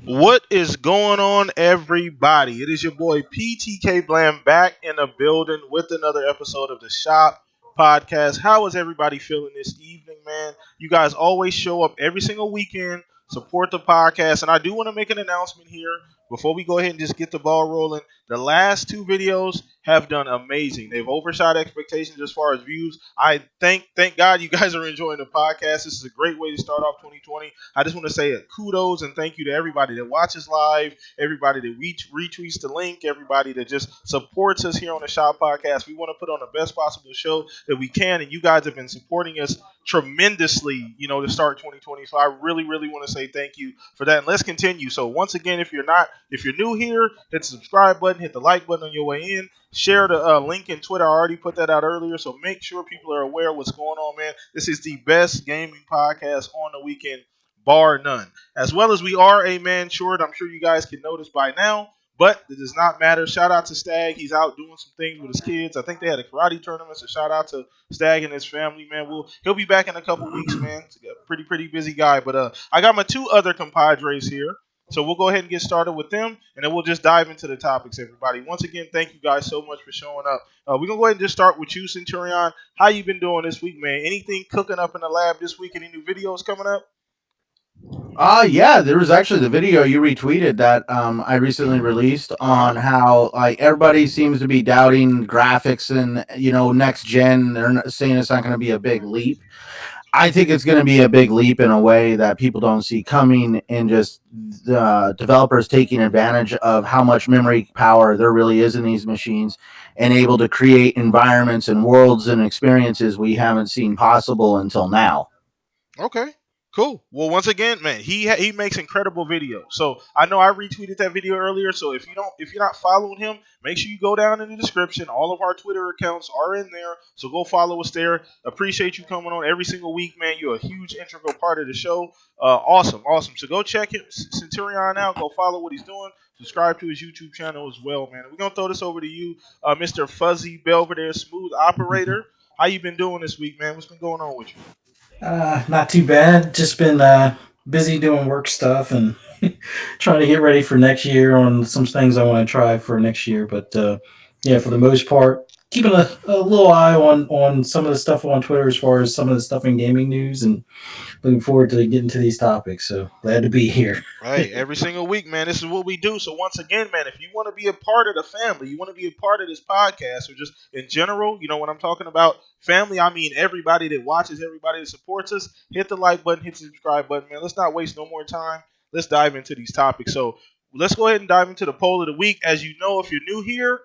What is going on, everybody? It is your boy PTk Blam back in the building with another episode of the Shop Podcast. How is everybody feeling this evening, man? You guys always show up every single weekend, support the podcast, and I do want to make an announcement here before we go ahead and just get the ball rolling. The last two videos have done amazing. They've overshot expectations as far as views. I thank God you guys are enjoying the podcast. This is a great way to start off 2020. I just want to say a kudos and thank you to everybody that watches live, everybody that retweets the link, everybody that just supports us here on the Shop Podcast. We want to put on the best possible show that we can, and you guys have been supporting us tremendously, to start 2020. So I really, really want to say thank you for that. And let's continue. So once again, if you're new here, hit the subscribe button, hit the like button on your way in. Share the link in Twitter. I already put that out earlier, so make sure people are aware of what's going on, man. This is the best gaming podcast on the weekend, bar none. As well as we are a man short. I'm sure you guys can notice by now, but it does not matter. Shout out to Stag. He's out doing some things with his kids. I think they had a karate tournament, so shout out to Stag and his family, man. He'll be back in a couple weeks, man. He's a pretty busy guy. But I got my two other compadres here. So we'll go ahead and get started with them, and then we'll just dive into the topics, everybody. Once again, thank you guys so much for showing up. We're going to go ahead and just start with you, Centurion. How you been doing this week, man? Anything cooking up in the lab this week? Any new videos coming up? Yeah, there was actually the video you retweeted that I recently released Uh-huh. on how like everybody seems to be doubting graphics and next gen. They're saying it's not going to be a big leap. I think it's going to be a big leap in a way that people don't see coming, and just developers taking advantage of how much memory power there really is in these machines, and able to create environments and worlds and experiences we haven't seen possible until now. Okay. Cool. Well, once again, man, he makes incredible videos. So I know I retweeted that video earlier. So if you're not following him, make sure you go down in the description. All of our Twitter accounts are in there. So go follow us there. Appreciate you coming on every single week, man. You're a huge integral part of the show. Awesome. So go check him, Centurion, out. Go follow what he's doing. Subscribe to his YouTube channel as well, man. We're gonna throw this over to you, Mr. Fuzzy Belvedere, smooth operator. How you been doing this week, man? What's been going on with you? Not too bad. Just been busy doing work stuff and trying to get ready for next year on some things I want to try for next year. But yeah, for the most part, keeping a little eye on some of the stuff on Twitter as far as some of the stuff in gaming news, and looking forward to getting to these topics. So glad to be here. Right, every single week, man. This is what we do. So once again, man, if you want to be a part of the family, you want to be a part of this podcast, or just in general, you know what I'm talking about. Family, I mean everybody that watches, everybody that supports us. Hit the like button, hit the subscribe button, man. Let's not waste no more time. Let's dive into these topics. So let's go ahead and dive into the poll of the week. As you know, if you're new here,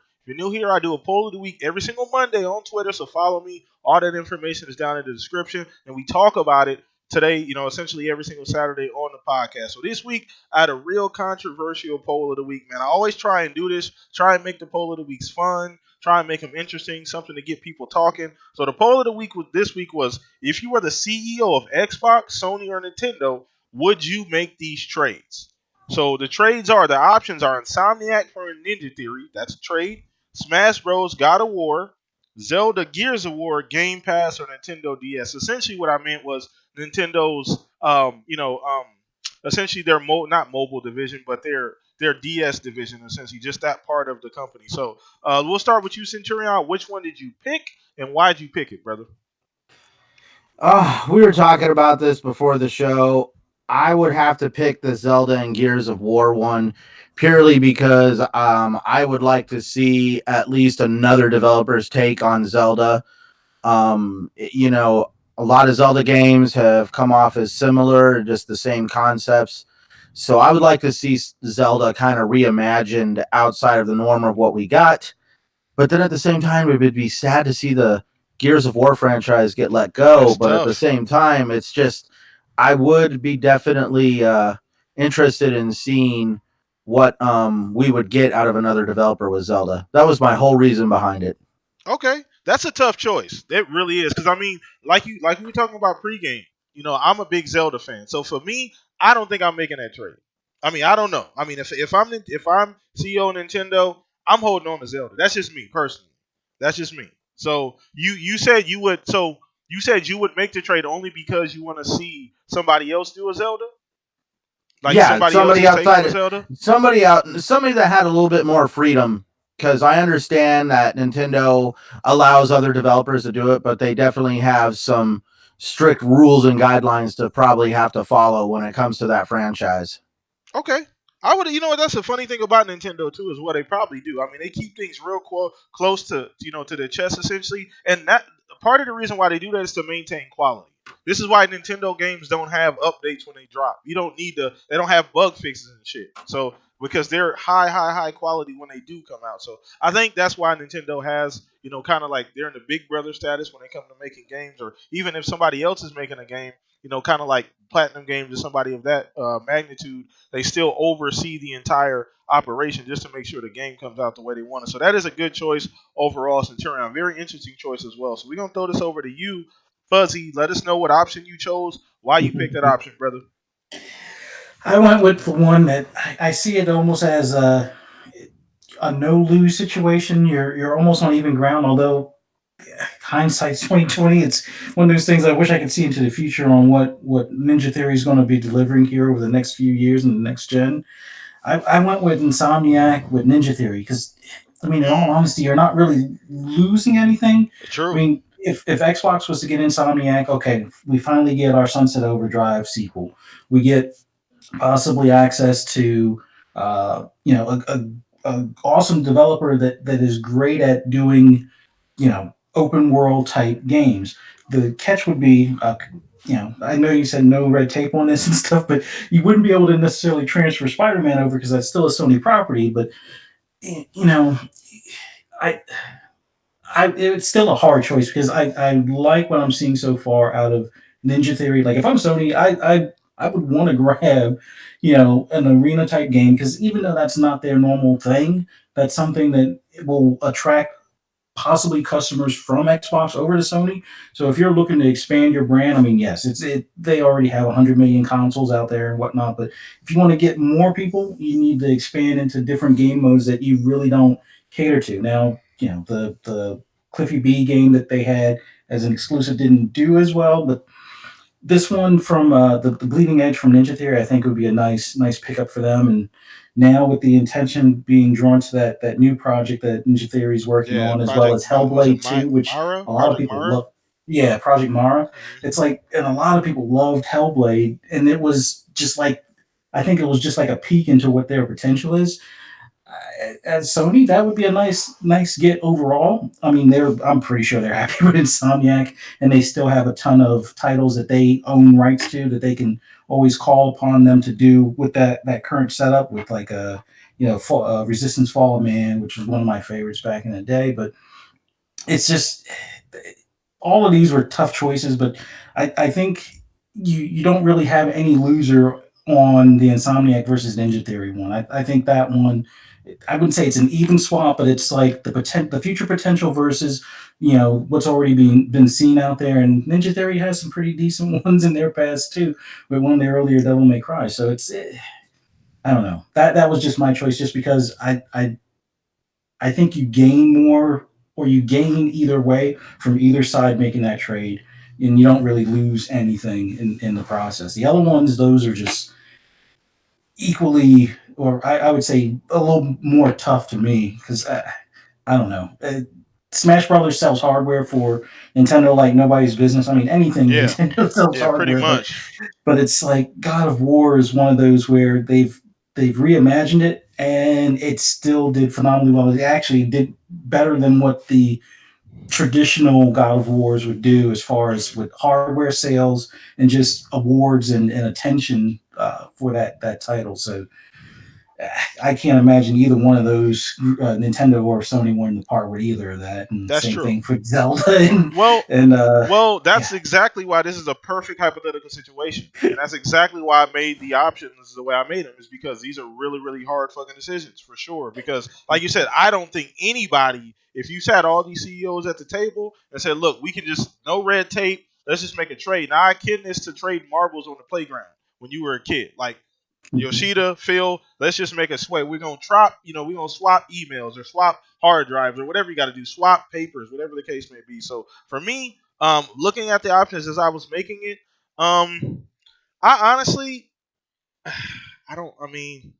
I do a poll of the week every single Monday on Twitter. So follow me. All that information is down in the description, and we talk about it today, essentially every single Saturday on the podcast. So this week, I had a real controversial poll of the week, man. I always try and do this, try and make the poll of the weeks fun, try and make them interesting, something to get people talking. So the poll of the week this week was: if you were the CEO of Xbox, Sony, or Nintendo, would you make these trades? So the options are Insomniac for a Ninja Theory, that's a trade, Smash Bros, God of War, Zelda Gears of War, Game Pass, or Nintendo DS. Essentially, what I meant was Nintendo's, essentially their not mobile division, but their DS division, essentially just that part of the company. So we'll start with you, Centurion. Which one did you pick, and why did you pick it, brother? We were talking about this before the show. I would have to pick the Zelda and Gears of War one, purely because I would like to see at least another developer's take on Zelda. A lot of Zelda games have come off as similar, just the same concepts. So I would like to see Zelda kind of reimagined outside of the norm of what we got. But then at the same time, it would be sad to see the Gears of War franchise get let go. That's But at the tough. same time, it's just I would be definitely interested in seeing what we would get out of another developer with Zelda. That was my whole reason behind it. Okay, that's a tough choice. It really is, because I mean, like we were talking about pregame. I'm a big Zelda fan, so for me, I don't think I'm making that trade. I mean, I don't know. I mean, if I'm CEO of Nintendo, I'm holding on to Zelda. That's just me personally. That's just me. So you said you would. So you said you would make the trade only because you want to see somebody else do a Zelda. Like Yeah, somebody somebody else's take on outside, Zelda. somebody that had a little bit more freedom. Because I understand that Nintendo allows other developers to do it, but they definitely have some strict rules and guidelines to probably have to follow when it comes to that franchise. Okay. I would, you know what? That's a funny thing about Nintendo too, is what they probably do. I mean, they keep things real close to, to their chest essentially, and that part of the reason why they do that is to maintain quality. This is why Nintendo games don't have updates when they drop. You don't need to. They don't have bug fixes and shit. So because they're high quality when they do come out. So I think that's why Nintendo has, kind of like they're in the big brother status when they come to making games, or even if somebody else is making a game, kind of like Platinum Games or somebody of that magnitude, they still oversee the entire operation just to make sure the game comes out the way they want it. So that is a good choice overall, Centurion. Very interesting choice as well. So we're gonna throw this over to you, Fuzzy. Let us know what option you chose, why you picked that option, brother. I went with the one that I see it almost as a no lose situation. You're almost on even ground, although hindsight's 2020. It's one of those things I wish I could see into the future on what Ninja Theory is going to be delivering here over the next few years and the next gen. I went with Insomniac with Ninja Theory because, I mean, in all Mm, honesty, you're not really losing anything. I true. mean, if Xbox was to get Insomniac, okay, we finally get our Sunset Overdrive sequel. We get possibly access to, a awesome developer that is great at doing, open world type games. The catch would be, I know you said no red tape on this and stuff, but you wouldn't be able to necessarily transfer Spider-Man over because that's still a Sony property. But you know, I, it's still a hard choice because I like what I'm seeing so far out of Ninja Theory. Like if I'm Sony, I would want to grab, an arena type game because even though that's not their normal thing, that's something that will attract possibly customers from Xbox over to Sony. So if you're looking to expand your brand, I mean, yes, they already have 100 million consoles out there and whatnot. But if you want to get more people, you need to expand into different game modes that you really don't cater to. Now, the Cliffy B game that they had as an exclusive didn't do as well, but this one from the Bleeding Edge from Ninja Theory, I think would be a nice pickup for them. And now with the intention being drawn to that new project that Ninja Theory is working Yeah, on, as well Project. as Was it Hellblade 2, which Mara? a lot of Project people Mara? love. Yeah, Project Mara. Hmm. It's like, and a lot of people loved Hellblade, and it was just like, I think it was just like a peek into what their potential is as Sony, that would be a nice get overall. I mean, I'm pretty sure they're happy with Insomniac, and they still have a ton of titles that they own rights to that they can always call upon them to do with that current setup with like a Resistance Fall of Man, which was one of my favorites back in the day. But it's just all of these were tough choices, but I think you don't really have any loser on the Insomniac versus Ninja Theory one. I think that one, I wouldn't say it's an even swap, but it's like the future potential versus what's already been seen out there. And Ninja Theory has some pretty decent ones in their past too, with one of their earlier Devil May Cry. So I don't know. That was just my choice, just because I think you gain more or you gain either way from either side making that trade, and you don't really lose anything in the process. The other ones, those are just equally, or I would say a little more tough to me because I don't know. Smash Brothers sells hardware for Nintendo like nobody's business. I mean, anything Yeah. Nintendo sells Yeah, pretty hardware, but much. it's like God of War is one of those where they've reimagined it and it still did phenomenally well. It actually did better than what the traditional God of Wars would do as far as with hardware sales and just awards and attention for that title. So I can't imagine either one of those, Nintendo or Sony, wanting to part with either of that. And That's same true. thing for Zelda and Well, and Well, yeah. that's exactly why this is a perfect hypothetical situation, and that's exactly why I made the options the way I made them. Is because these are really hard fucking decisions for sure. Because, like you said, I don't think anybody, if you sat all these CEOs at the table and said, "Look, we can just no red tape, let's just make a trade." Now, I kid this to trade marbles on the playground when you were a kid, like Yoshida, Phil, let's just make a sway. We're gonna we're gonna swap emails or swap hard drives or whatever you got to do, swap papers, whatever the case may be. So for me, looking at the options as I was making it, I honestly, I don't. I mean,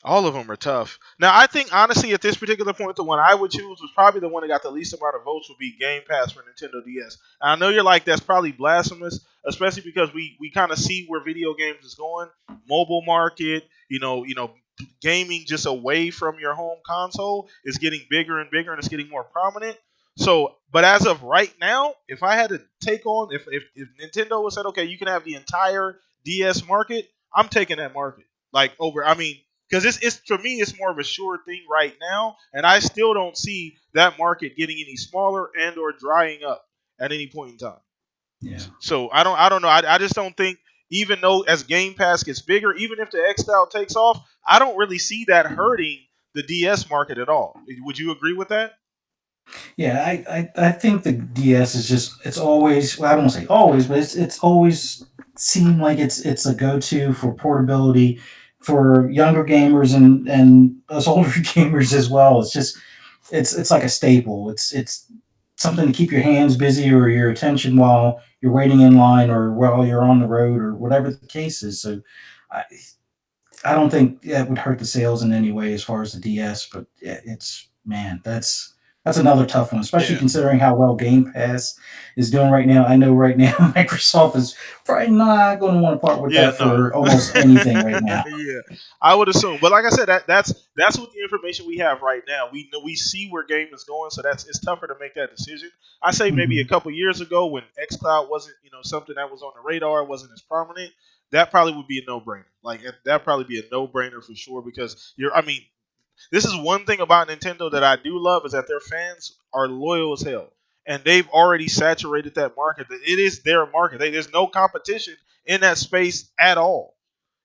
all of them are tough. Now, I think honestly, at this particular point, the one I would choose was probably the one that got the least amount of votes. Would be Game Pass for Nintendo DS. And I know you're like that's probably blasphemous, especially because we kind of see where video games is going, mobile market. Gaming just away from your home console is getting bigger and bigger, and it's getting more prominent. So, but as of right now, if I had to take on, if Nintendo was said, okay, you can have the entire DS market, I'm taking that market like over. I mean, because it's for me it's more of a sure thing right now, and I still don't see that market getting any smaller and or drying up at any point in time. Yeah. So I don't know. I just don't think, even though as Game Pass gets bigger, even if the X Style takes off, I don't really see that hurting the DS market at all. Would you agree with that? Yeah, I think the DS is just it's always well, I don't say always, but it's always seemed like it's a go to for portability for younger gamers and us older gamers as well. It's just it's like a staple. It's something to keep your hands busy or your attention while you're waiting in line or while you're on the road or whatever the case is. So I I don't think that would hurt the sales in any way as far as the DS, but yeah, it's man, that's another tough one, especially Yeah. considering how well Game Pass is doing right now. I know right now Microsoft is probably not going to want to part with Yeah, that no. for almost anything right now. Yeah, I would assume. But like I said, that's what the information we have right now. We know we see where game is going, so that's it's tougher to make that decision. I say maybe a Mhm. couple years ago when XCloud wasn't something that was on the radar, wasn't as prominent. That probably would be a no brainer. Like that probably be a no brainer for sure because you're. I mean, this is one thing about Nintendo that I do love is that their fans are loyal as hell, and they've already saturated that market. It is their market. There's no competition in that space at all.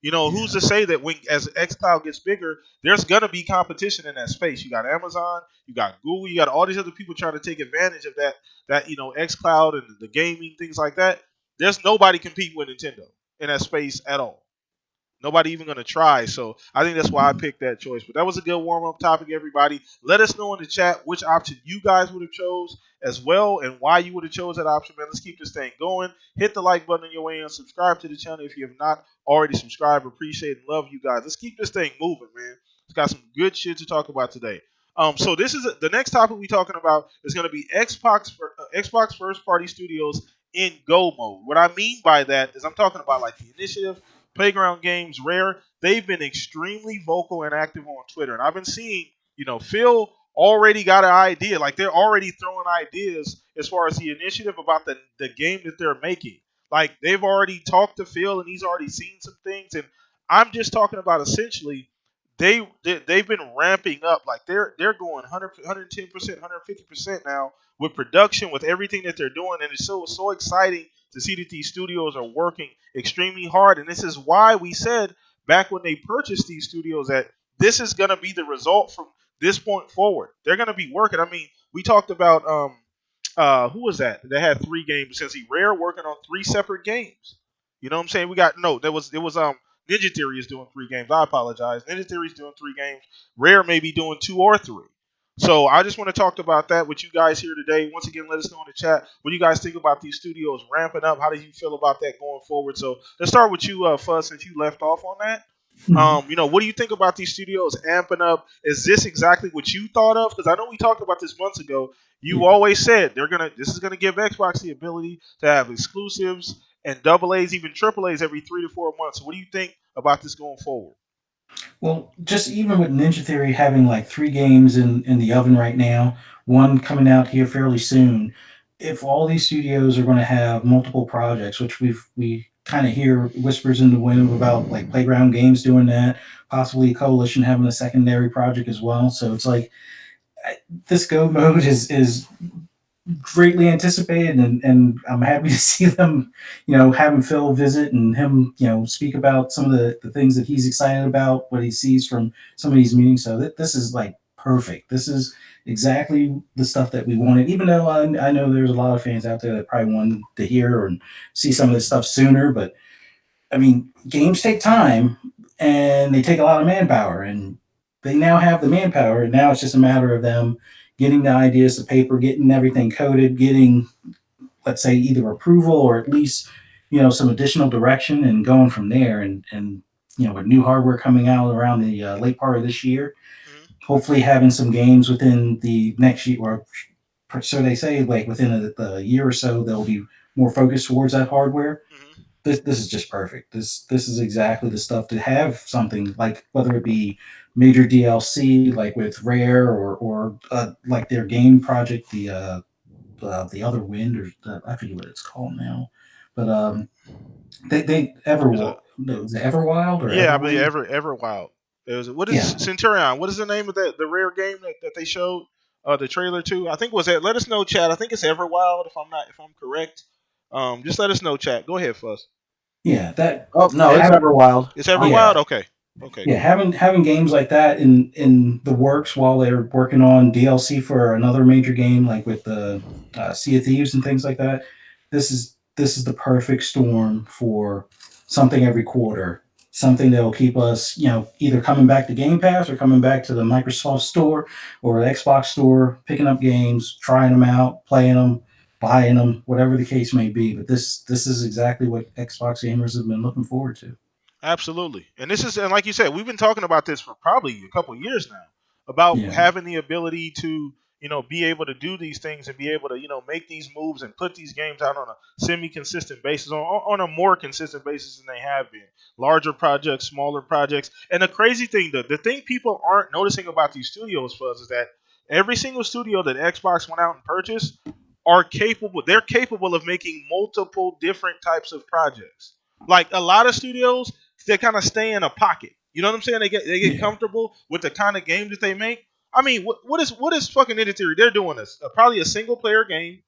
Who's Yeah. to say that when as xCloud gets bigger, there's gonna be competition in that space? You got Amazon, you got Google, you got all these other people trying to take advantage of that xCloud and the gaming things like that. There's nobody competing with Nintendo in that space at all. Nobody even gonna try. So I think that's why I Mhm. picked that choice. But that was a good warm up topic, everybody. Let us know in the chat which option you guys would have chose as well and why you would have chose that option, man. Let's keep this thing going. Hit the like button on your way and subscribe to the channel if you have not already subscribed. Appreciate and love you guys. Let's keep this thing moving, man. It's got some good shit to talk about today. So this is the next topic we're talking about is going to be Xbox first party studios in go mode. What I mean by that is I'm talking about like the initiative, Playground Games, Rare, they've been extremely vocal and active on Twitter. And I've been seeing, Phil already got an idea. Like they're already throwing ideas as far as the initiative about the game that they're making. Like they've already talked to Phil and he's already seen some things. And I'm just talking about essentially they've been ramping up. Like they're going 100, 110%, 150% now with production, with everything that they're doing. And it's so exciting to see that these studios are working extremely hard. And this is why we said back when they purchased these studios that this is going to be the result from this point forward. They're going to be working. I mean, we talked about who was that? They had three games since he Rare working on three separate games. You know what I'm saying? We got no. There was Ninja Theory is doing three games. I apologize. Ninja Theory's doing three games. Rare may be doing two or three. So I just want to talk about that with you guys here today. Once again, let us know in the chat what do you guys think about these studios ramping up. How do you feel about that going forward? So let's start with you, Fuzz, since you left off on that. Mhm. What do you think about these studios amping up? Is this exactly what you thought of? Because I know we talked about this months ago. You Yeah. always said this is gonna give Xbox the ability to have exclusives and double A's, even triple A's every 3 to 4 months. So what do you think about this going forward? Well, just even with Ninja Theory having like three games in the oven right now, one coming out here fairly soon, if all these studios are going to have multiple projects, which we kind of hear whispers in the wind about like Playground Games doing that, possibly Coalition having a secondary project as well. So it's like this go mode is greatly anticipated, and I'm happy to see them, having Phil visit and him, speak about some of the things that he's excited about, what he sees from some of these meetings. So this is like perfect. This is exactly the stuff that we wanted. Even though I know there's a lot of fans out there that probably wanted to hear and see some of this stuff sooner, but I mean, games take time and they take a lot of manpower, and they now have the manpower. And now it's just a matter of them getting the ideas to paper, getting everything coded, getting, let's say, either approval or at least, some additional direction and going from there. And with new hardware coming out around the late part of this year, Mhm. hopefully having some games within the next year, or so they say, like within a year or so, they'll be more focused towards that hardware. Mhm. This is just perfect. This is exactly the stuff to have something like, whether it be major DLC like with Rare, or like their game project, the other Wind, or I forget what it's called now, but they It's a, Everwild, no, is it Everwild or yeah, I believe Everwind? Everwild. It was what is Yeah, Centurion? What is the name of the rare game that they showed the trailer to? I think was that. Let us know, chat. I think it's Everwild. If I'm correct. Just let us know, chat. Go ahead, Fuss. yeah, that Oh no, it's having Everwild. It's yeah, Everwild. Okay. Okay. yeah, Cool. having games like that in the works while they're working on DLC for another major game, like with the Sea of Thieves and things like that. This is the perfect storm for something every quarter, something that will keep us, either coming back to Game Pass or coming back to the Microsoft Store or the Xbox Store, picking up games, trying them out, playing them, buying them, whatever the case may be. But this is exactly what Xbox gamers have been looking forward to. Absolutely. And like you said, we've been talking about this for probably a couple years now about Yeah, having the ability to, be able to do these things and be able to, make these moves and put these games out on a semi-consistent basis, on a more consistent basis than they have been. Larger projects, smaller projects. And the crazy thing, the thing people aren't noticing about these studios, Fuzz, is that every single studio that Xbox went out and purchased they're capable of making multiple different types of projects. Like a lot of studios, they kind of stay in a pocket. You know what I'm saying? They get yeah. comfortable with the kind of game that they make. I mean, what is fucking Ninja Theory? They're doing this probably a single player game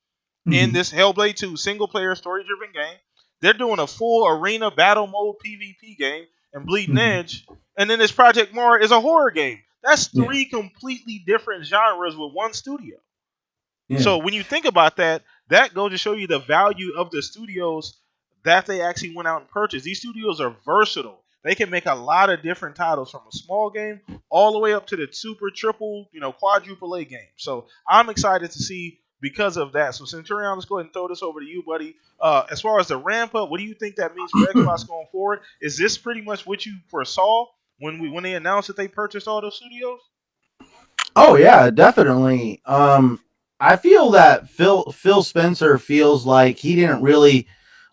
in Mhm. this Hellblade 2 single player story driven game. They're doing a full arena battle mode PvP game and Bleeding Mhm. Edge, and then this Project Mara is a horror game. That's Yeah. three completely different genres with one studio. Yeah. So when you think about that, that goes to show you the value of the studios that they actually went out and purchased. These studios are versatile. They can make a lot of different titles from a small game all the way up to the super triple, quadruple A game. So I'm excited to see because of that. So Centurion, let's go ahead and throw this over to you, buddy. As far as the ramp up, what do you think that means for Xbox going forward? Is this pretty much what you foresaw when they announced that they purchased all those studios? Oh yeah, definitely. I feel that Phil Spencer feels like he didn't really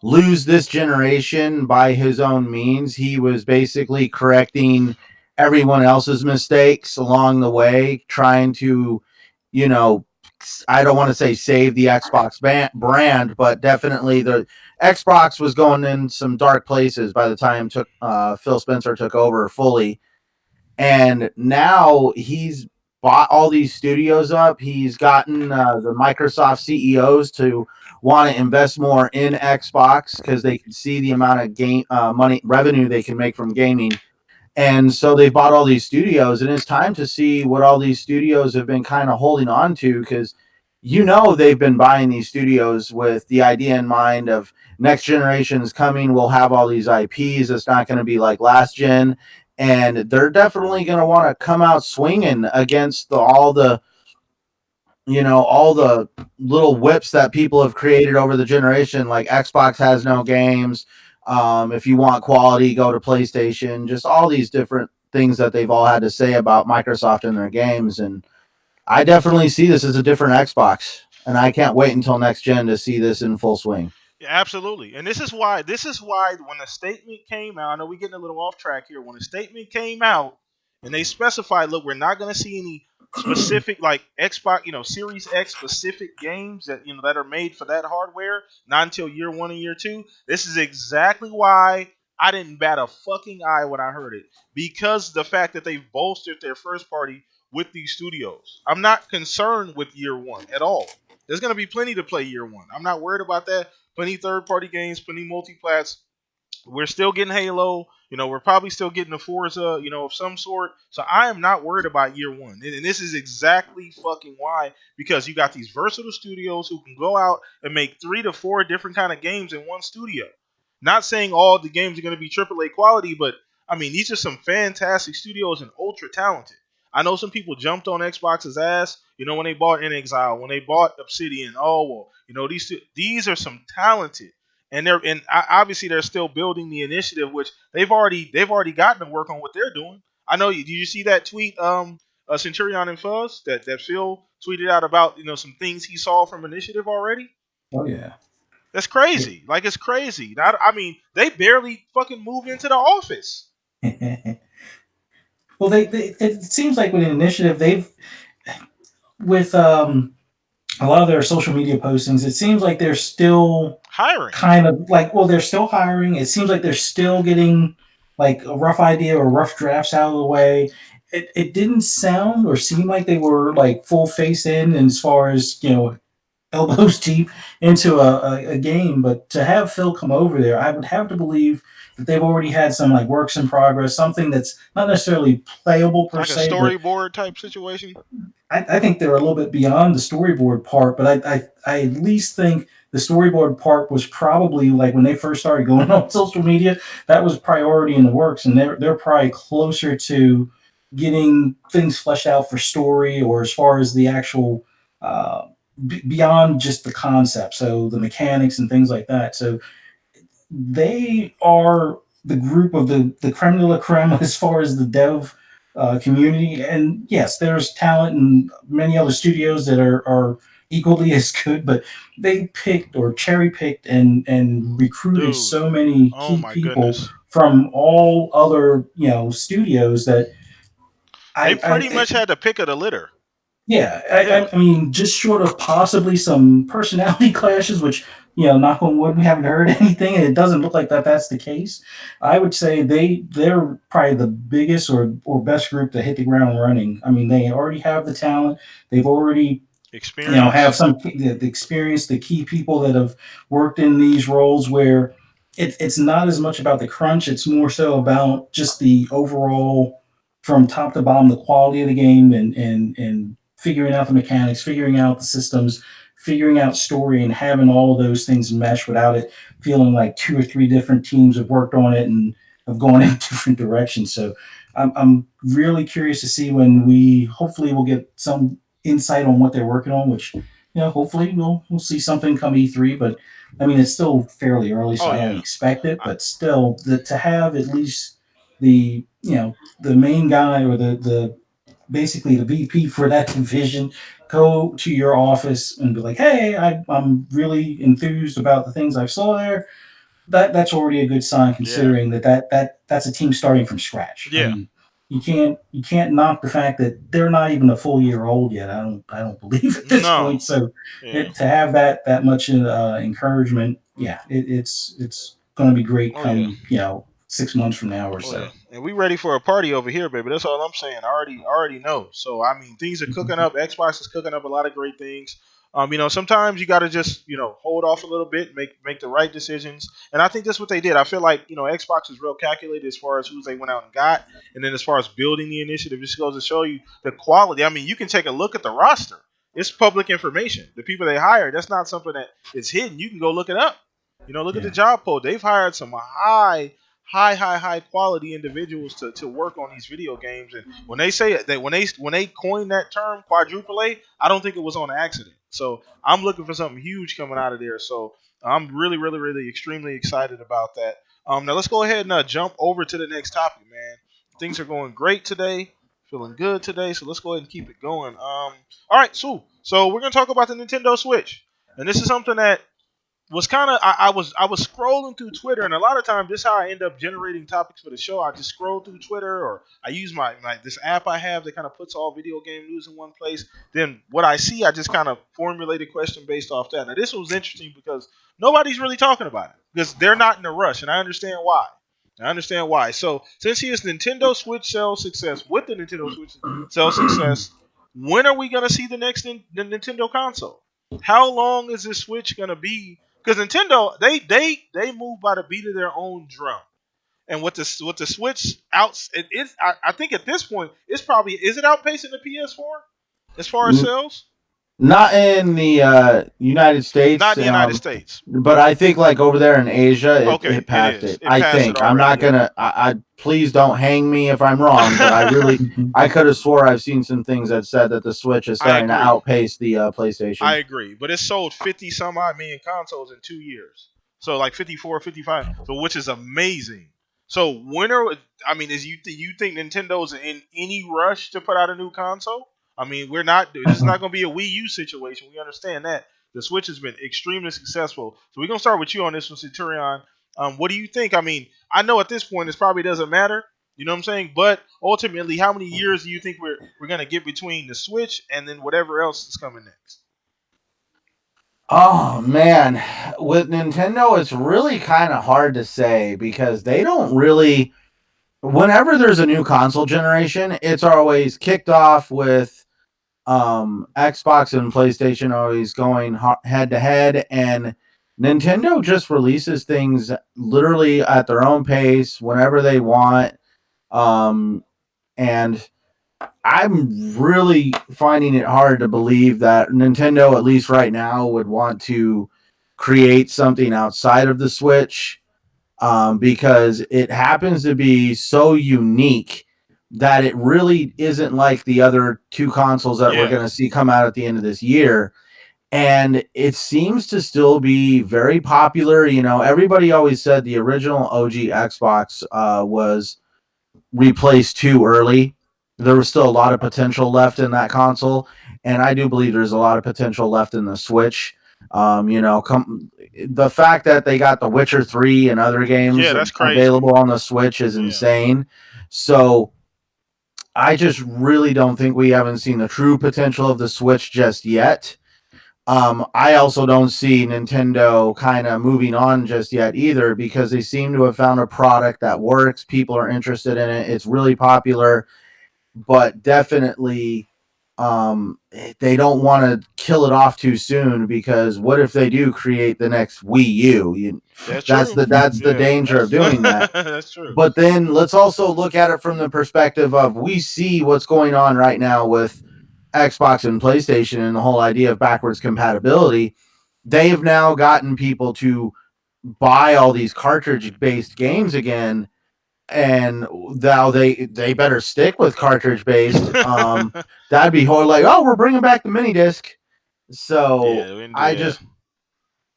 lose this generation by his own means. He was basically correcting everyone else's mistakes along the way, trying to, you know, I don't want to say save the Xbox brand, but definitely the Xbox was going in some dark places by the time took Phil Spencer took over fully, and now he's bought all these studios up. He's gotten the Microsoft CEOs to want to invest more in Xbox because they can see the amount of game money revenue they can make from gaming. And so they bought all these studios, and it's time to see what all these studios have been kind of holding on to, because they've been buying these studios with the idea in mind of next generation is coming. We'll have all these IPs. It's not going to be like last gen, and they're definitely going to want to come out swinging against all the little whips that people have created over the generation. Like Xbox has no games. If you want quality, go to PlayStation. Just all these different things that they've all had to say about Microsoft and their games. And I definitely see this as a different Xbox. And I can't wait until next gen to see this in full swing. Yeah, absolutely. And this is why when the statement came out, I know we're getting a little off track here. When the statement came out and they specified, look, we're not going to see any specific like Xbox, Series X specific games that are made for that hardware, not until year 1 and year 2. This is exactly why I didn't bat a fucking eye when I heard it, because the fact that they've bolstered their first party with these studios. I'm not concerned with year 1 at all. There's going to be plenty to play year 1. I'm not worried about that. Plenty third party games, plenty multiplats. We're still getting Halo. We're probably still getting a Forza, of some sort. So I am not worried about year 1. And this is exactly fucking why, because you got these versatile studios who can go out and make 3 to 4 different kind of games in one studio. Not saying all the games are going to be AAA quality, but I mean, these are some fantastic studios and ultra talented. I know some people jumped on Xbox's ass, when they bought In Exile, when they bought Obsidian. Oh well, these are some talented obviously they're still building the initiative, which they've already gotten to work on what they're doing. I know. Did you see that tweet? Centurion and Fuzz that Phil tweeted out about some things he saw from initiative already. Oh yeah. That's crazy. Like it's crazy. I mean, they barely fucking moved into the office. Well, it seems like with an initiative, they've with a lot of their social media postings, it seems like they're still Hiring. kind of like, well, they're still hiring. It seems like they're still getting like a rough idea or rough drafts out of the way. It didn't sound or seem like they were like full face in as far as elbows deep into a game. But to have Phil come over there, I would have to believe that they've already had some like works in progress, something that's not necessarily playable per Like a se, but storyboard type situation. I think they're a little bit beyond the storyboard part, but I at least think the storyboard part was probably like when they first started going on social media, that was priority in the works, and they're probably closer to getting things fleshed out for story or as far as the actual beyond just the concept, so the mechanics and things like that. So they are the group of the creme de la creme as far as the dev community. And yes, there's talent in many other studios that are equally as good, but they picked or cherry picked and recruited Dude. so many Oh key my people goodness. from all other studios that They I pretty much had the pick of the litter. yeah, Yeah. I mean, just short of possibly some personality clashes, which knock on wood, we haven't heard anything, and it doesn't look like that's the case. I would say they're probably the biggest or best group to hit the ground running. I mean, they already have the talent. They've already have Experience. some the experience, the key people that have worked in these roles where it's not as much about the crunch. It's more so about just the overall, from top to bottom, the quality of the game and figuring out the mechanics, figuring out the systems, figuring out story, and having all of those things mesh without it feeling like two or three different teams have worked on it and have gone in different directions. So I'm really curious to see when we hopefully will get some insight on what they're working on, which hopefully we'll see something come E3. But I mean, it's still fairly early, so Oh I don't yeah. expect it. I, But still, to have at least the main guy or the basically the VP for that division go to your office and be like, "Hey, I'm really enthused about the things I saw there." That's already a good sign, yeah. considering that's a team starting from scratch. I Yeah. mean, you can't knock the fact that they're not even a full year old yet. I don't believe at this No. point. So Yeah. to have that much encouragement, yeah, it's going to be great. Oh yeah. Come 6 months from now or Oh yeah, so. and we ready for a party over here, baby. That's all I'm saying. I already know. So I mean, things are cooking up. Xbox is cooking up a lot of great things. Sometimes you got to just hold off a little bit, make the right decisions, and I think that's what they did. I feel like Xbox is real calculated as far as who they went out and got, and then as far as building the initiative, just goes to show you the quality. I mean, you can take a look at the roster. It's public information. The people they hired, that's not something that is hidden. You can go look it up. Look at the Yeah. job post. They've hired some high quality individuals to work on these video games. And when they say that when they coined that term quadruple A, I don't think it was on accident. So I'm looking for something huge coming out of there. So I'm really, really, really extremely excited about that. Now let's go ahead and jump over to the next topic, man. Things are going great today. Feeling good today, so let's go ahead and keep it going. All right, so we're gonna talk about the Nintendo Switch, and this is something that was kind of I was scrolling through Twitter, and a lot of times this is how I end up generating topics for the show. I just scroll through Twitter, or I use my this app I have that kind of puts all video game news in one place. Then what I see, I just kind of formulate a question based off that. Now this was interesting because nobody's really talking about it because they're not in a rush, and I understand why. I understand why. So since he is Nintendo Switch sales success with the Nintendo Switch sales success, when are we gonna see the next the Nintendo console? How long is this Switch gonna be? Because Nintendo, they move by the beat of their own drum. And with the Switch out, I think at this point it's probably is it outpacing the PS4 as far as sales? Not in the United Not States, in the United States. but I think like over there in Asia, Okay, it it passed is. it. It I passed it think I'm already. not Yeah. gonna. I please don't hang me if I'm wrong, but I could have swore I've seen some things that said that the Switch is I starting to agree. outpace the I PlayStation. agree. But it sold 50 some odd million consoles in 2 years. So like 54, 55. So which is amazing. So when are I mean, is you think Nintendo's in any rush to put out a new console? I mean, we're not. This is not going to be a Wii U situation. We understand that the Switch has been extremely successful. So we're gonna start with you on this one, Centurion. What do you think? I mean, I know at this point this probably doesn't matter. You know what I'm saying? But ultimately, how many years do you think we're gonna get between the Switch and then whatever else is coming next? Oh man, with Nintendo, it's really kind of hard to say because they don't really. Whenever there's a new console generation, it's always kicked off with Xbox and PlayStation always going head to head, and Nintendo just releases things literally at their own pace whenever they want. Um, and I'm really finding it hard to believe that Nintendo, at least right now, would want to create something outside of the Switch, because it happens to be so unique that it really isn't like the other two consoles that we're Yeah, going to see come out at the end of this year. And it seems to still be very popular. You know, everybody always said the original OG Xbox was replaced too early. There was still a lot of potential left in that console, and I do believe there's a lot of potential left in the Switch. The fact that they got The Witcher 3 and other yeah, games that's crazy. available on the Switch is Yeah, insane. So I just really don't think we haven't seen the true potential of the Switch just yet. I also don't see Nintendo kind of moving on just yet either because they seem to have found a product that works. People are interested in it. It's really popular, but definitely they don't want to kill it off too soon because what if they do create the next Wii U? that's That's true. the Yeah, danger of doing that. that's true. But then let's also look at it from the perspective of we see what's going on right now with Xbox and PlayStation and the whole idea of backwards compatibility. They've now gotten people to buy all these cartridge based games again, and now they better stick with cartridge based. That'd be whole like, oh, we're bringing back the mini disc. So Yeah, we can do I that. just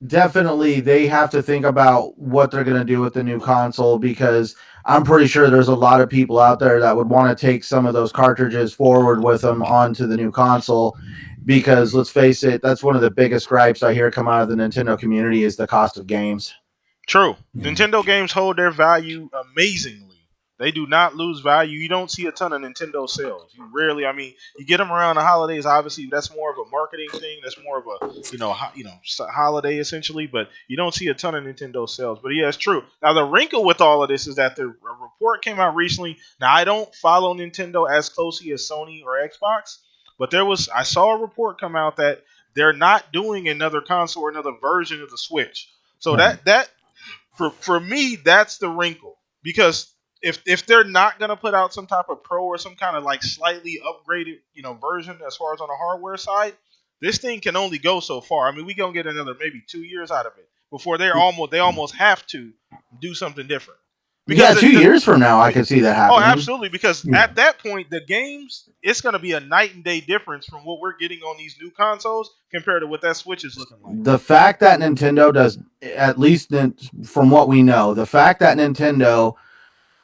definitely they have to think about what they're going to do with the new console because I'm pretty sure there's a lot of people out there that would want to take some of those cartridges forward with them onto the new console because let's face it, that's one of the biggest gripes I hear come out of the Nintendo community is the cost of games. True. Nintendo games hold their value amazingly. They do not lose value. You don't see a ton of Nintendo sales. You rarely. I mean, you get them around the holidays. Obviously, that's more of a marketing thing. That's more of a holiday essentially. But you don't see a ton of Nintendo sales. But yeah, it's true. Now the wrinkle with all of this is that the report came out recently. Now I don't follow Nintendo as closely as Sony or Xbox, but I saw a report come out that they're not doing another console or another version of the Switch. So that for me, that's the wrinkle. Because if they're not gonna put out some type of pro or some kind of like slightly upgraded, version as far as on the hardware side, this thing can only go so far. I mean, we gonna get another maybe 2 years out of it before they almost have to do something different. Because Yeah, the, 2 years from now, I could see that oh, happening. absolutely. Because at that point, the games, it's going to be a night and day difference from what we're getting on these new consoles compared to what that Switch is looking like. The fact that Nintendo does, at least from what we know, the fact that Nintendo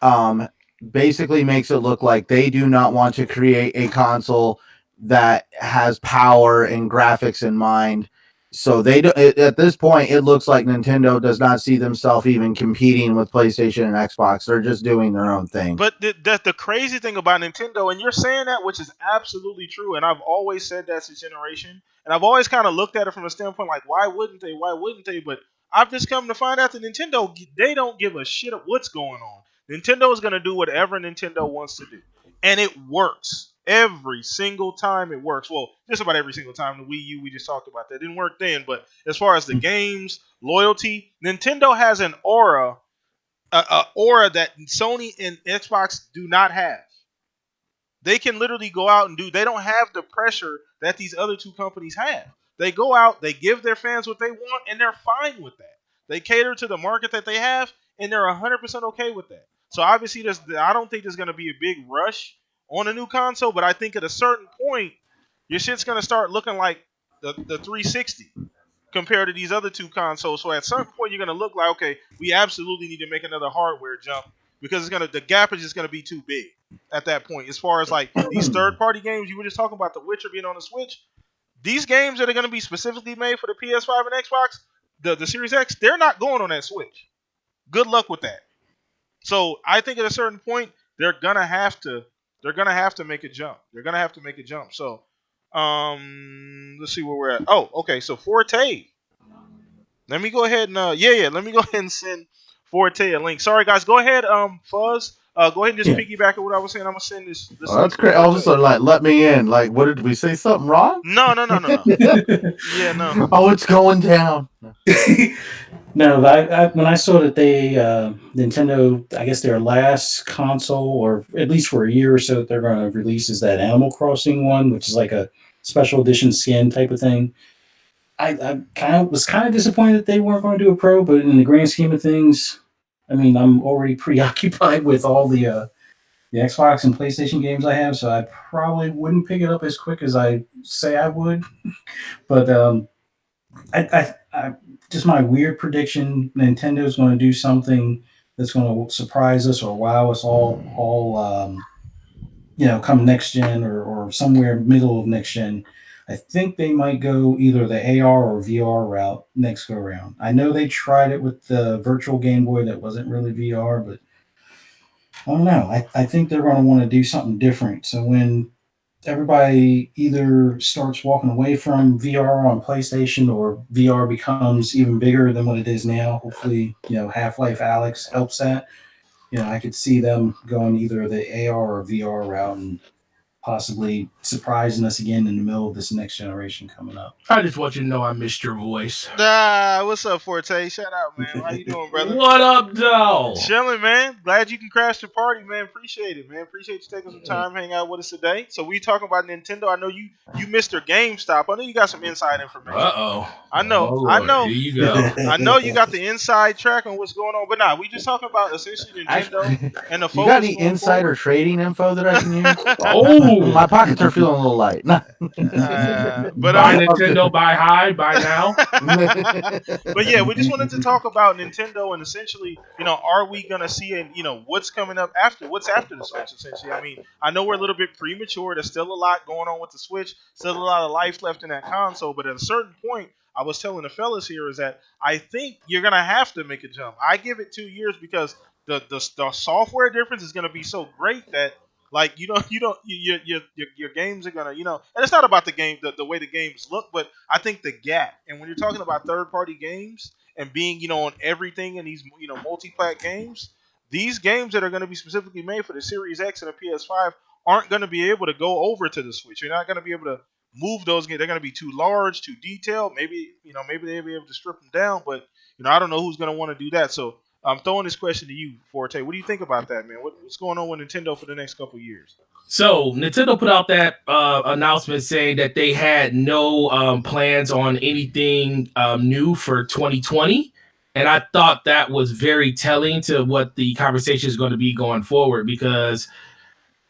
um, basically makes it look like they do not want to create a console that has power and graphics in mind. So they do, at this point, it looks like Nintendo does not see themselves even competing with PlayStation and Xbox. They're just doing their own thing. But the crazy thing about Nintendo, and you're saying that, which is absolutely true, and I've always said that's a generation, and I've always kind of looked at it from a standpoint like, why wouldn't they? Why wouldn't they? But I've just come to find out that Nintendo, they don't give a shit of what's going on. Nintendo is going to do whatever Nintendo wants to do, and it works every single time. It works. Well, just about every single time. The Wii U, we just talked about that, didn't work then, but as far as the games, loyalty, Nintendo has an aura that Sony and Xbox do not have. They can literally go out and do. They don't have the pressure that these other two companies have. They go out, they give their fans what they want, and they're fine with that. They cater to the market that they have, and they're 100% okay with that. So obviously, I don't think there's going to be a big rush on a new console, but I think at a certain point, your shit's going to start looking like the 360. compared to these other two consoles. So at some point, you're going to look like, okay, we absolutely need to make another hardware jump because the gap is just going to be too big at that point. As far as like these third party games, you were just talking about The Witcher being on the Switch. These games that are going to be specifically made for the PS5 and Xbox, the Series X, they're not going on that Switch. Good luck with that. So I think at a certain point they're gonna have to make a jump. They're gonna have to make a jump. So let's see where we're at. Oh, okay. So Forte. Let me go ahead and let me go ahead and send Forte a link. Sorry guys, go ahead, Fuzz. Go ahead and just piggyback on what I was saying. I'm gonna send this oh, that's great. I was just like, let me in. Like, what did we say? Something wrong? No. Yeah, no. Oh, it's going down. No, when I saw that they Nintendo, I guess their last console, or at least for a year or so, that they're going to release is that Animal Crossing one, which is like a special edition skin type of thing. I was kind of disappointed that they weren't going to do a pro, but in the grand scheme of things, I mean, I'm already preoccupied with all the Xbox and PlayStation games I have, so I probably wouldn't pick it up as quick as I say I would. But I just my weird prediction: Nintendo's going to do something that's going to surprise us or wow us all come next gen or somewhere middle of next gen. I think they might go either the AR or VR route next go around. I know they tried it with the virtual Game Boy that wasn't really VR, but I don't know. I think they're going to want to do something different. So when everybody either starts walking away from VR on PlayStation or VR becomes even bigger than what it is now, hopefully, Half-Life Alyx helps that. I could see them going either the AR or VR route and possibly surprising us again in the middle of this next generation coming up. I just want you to know I missed your voice. What's up, Forte? Shout out, man. How you doing, brother? What up, though? Chilling, man. Glad you can crash the party, man. Appreciate it, man. Appreciate you taking some time, hang out with us today. So we talking about Nintendo. I know you Mr. GameStop. I know you got some inside information. I know. Here you go. I know you got the inside track on what's going on, but we just talking about essentially Nintendo and the. You got any insider trading info that I can use? Oh, my pockets are feeling a little light. But buy Nintendo, buy high, buy now. But yeah, we just wanted to talk about Nintendo and essentially, are we gonna see what's coming up what's after the Switch? Essentially, I mean, I know we're a little bit premature. There's still a lot going on with the Switch. Still a lot of life left in that console. But at a certain point, I was telling the fellas here is that I think you're gonna have to make a jump. I give it 2 years because the software difference is gonna be so great that. Like your games are gonna and it's not about the game the way the games look, but I think the gap. And when you're talking about third party games and being on everything in these multi-plat games, these games that are going to be specifically made for the Series X and the PS5 aren't going to be able to go over to the Switch. You're not going to be able to move those games. They're going to be too large, too detailed. Maybe they'll be able to strip them down, but I don't know who's going to want to do that. So I'm throwing this question to you, Forte. What do you think about that, man? What's going on with Nintendo for the next couple of years? So Nintendo put out that announcement saying that they had no plans on anything new for 2020. And I thought that was very telling to what the conversation is going to be going forward, because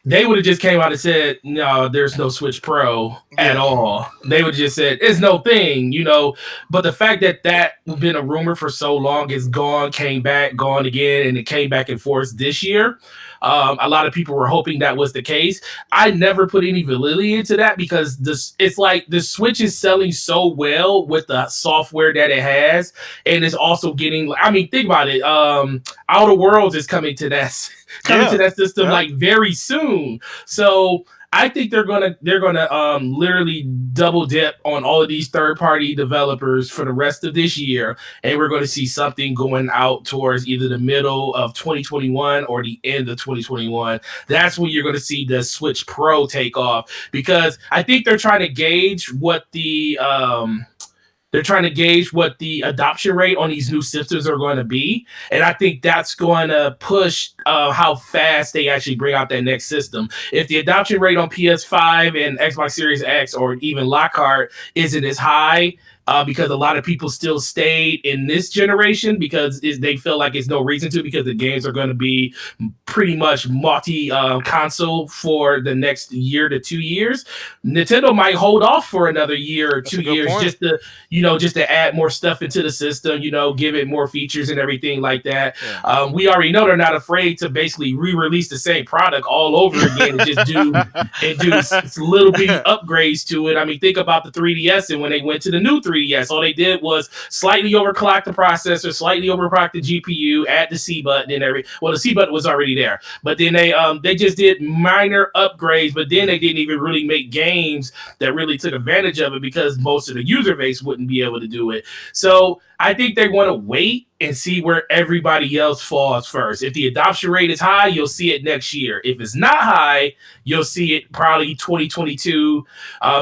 they would have just came out and said, no, there's no Switch Pro at all. They would have just said, it's no thing, But the fact that been a rumor for so long is gone, came back, gone again, and it came back and forth this year. A lot of people were hoping that was the case. I never put any validity into that because it's like the Switch is selling so well with the software that it has, and it's also getting. I mean, think about it. Outer Worlds is coming to that system like very soon. So I think they're gonna literally double dip on all of these third party developers for the rest of this year, and we're going to see something going out towards either the middle of 2021 or the end of 2021. That's when you're going to see the Switch Pro take off, because I think they're trying to gauge what the adoption rate on these new systems are going to be. And I think that's going to push how fast they actually bring out that next system. If the adoption rate on PS5 and Xbox Series X or even Lockhart isn't as high, because a lot of people still stayed in this generation because they feel like it's no reason to, because the games are going to be pretty much multi console for the next year to 2 years. Nintendo might hold off for another year or That's two a good years point. just to, just to add more stuff into the system, give it more features and everything like that. Yeah. We already know they're not afraid to basically re-release the same product all over again and just do little bitty upgrades to it. I mean, think about the 3DS, and when they went to the new 3DS, all they did was slightly overclock the processor, slightly overclock the GPU, add the C button and well, the C button was already there, but then they just did minor upgrades, but then they didn't even really make games that really took advantage of it because most of the user base wouldn't be able to do it. So I think they want to wait and see where everybody else falls first. If the adoption rate is high, you'll see it next year. If it's not high, you'll see it probably 2022,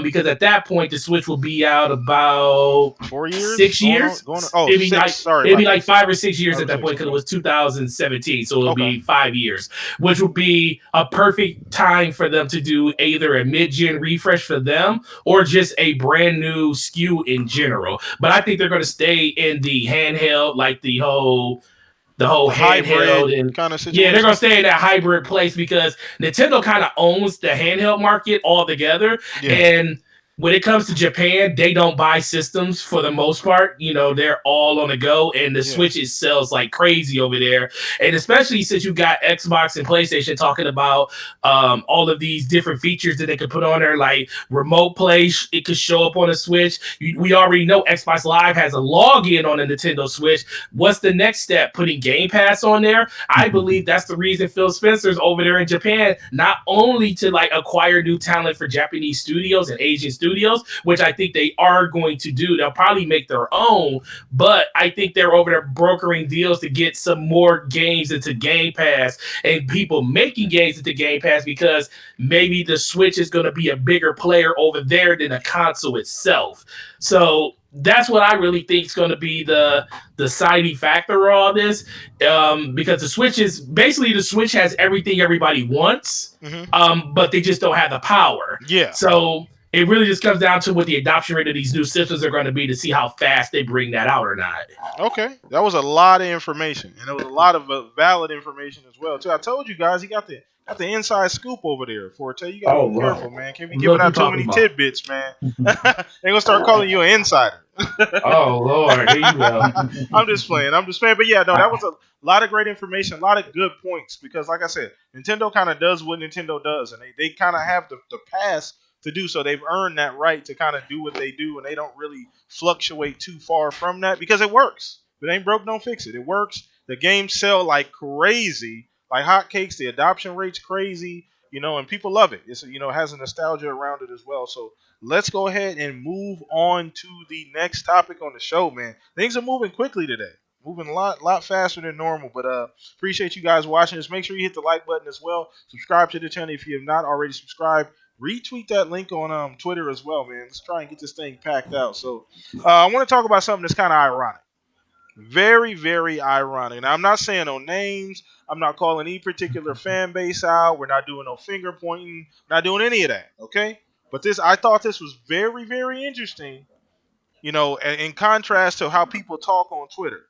because at that point the Switch will be out about 4 years, 6 years. Oh, It'd be six. like Sorry, it'd be like 5 or 6 years at that 6, point because it okay. was 2017, so it'll Okay. be 5 years, which would be a perfect time for them to do either a mid-gen refresh for them or just a brand new SKU in general. But I think they're going to stay in the handheld, like the whole Hybrid handheld, and kind of yeah, they're situation. gonna stay in that hybrid place because Nintendo kind of owns the handheld market altogether. Yeah. And when it comes to Japan, they don't buy systems for the most part. They're all on the go, and the Switch it sells like crazy over there. And especially since you got Xbox and PlayStation talking about all of these different features that they could put on there, like remote play, it could show up on a Switch. We already know Xbox Live has a login on a Nintendo Switch. What's the next step? Putting Game Pass on there? I believe that's the reason Phil Spencer's over there in Japan, not only to like acquire new talent for Japanese studios and Asian studios, which I think they are going to do. They'll probably make their own, but I think they're over there brokering deals to get some more games into Game Pass and people making games into Game Pass because maybe the Switch is going to be a bigger player over there than a console itself. So that's what I really think is going to be the deciding factor of all this, because the Switch has everything everybody wants, but they just don't have the power. Yeah. So it really just comes down to what the adoption rate of these new systems are going to be to see how fast they bring that out or not. Okay, that was a lot of information, and it was a lot of valid information as well too. I told you guys, he got the inside scoop over there. Forte, you gotta be careful, man. Can't be giving What you out too talking many about? tidbits, man. They gonna start calling you an insider. Oh Lord, here you go. I'm just playing. But yeah, no, that was a lot of great information, a lot of good points. Because like I said, Nintendo kind of does what Nintendo does, and they kind of have the pass to do so. They've earned that right to kind of do what they do, and they don't really fluctuate too far from that because it works. If it ain't broke, don't fix it. It works. The games sell like crazy, like hotcakes. The adoption rate's crazy, and people love it. It's it has a nostalgia around it as well. So let's go ahead and move on to the next topic on the show, man. Things are moving quickly today. Moving a lot faster than normal, but appreciate you guys watching this. Make sure you hit the like button as well. Subscribe to the channel if you have not already subscribed. Retweet that link on Twitter as well, man. Let's try and get this thing packed out. So I want to talk about something that's kind of ironic. Very, very ironic. Now, I'm not saying no names. I'm not calling any particular fan base out. We're not doing no finger pointing. We're not doing any of that, okay? But I thought this was very, very interesting, in contrast to how people talk on Twitter.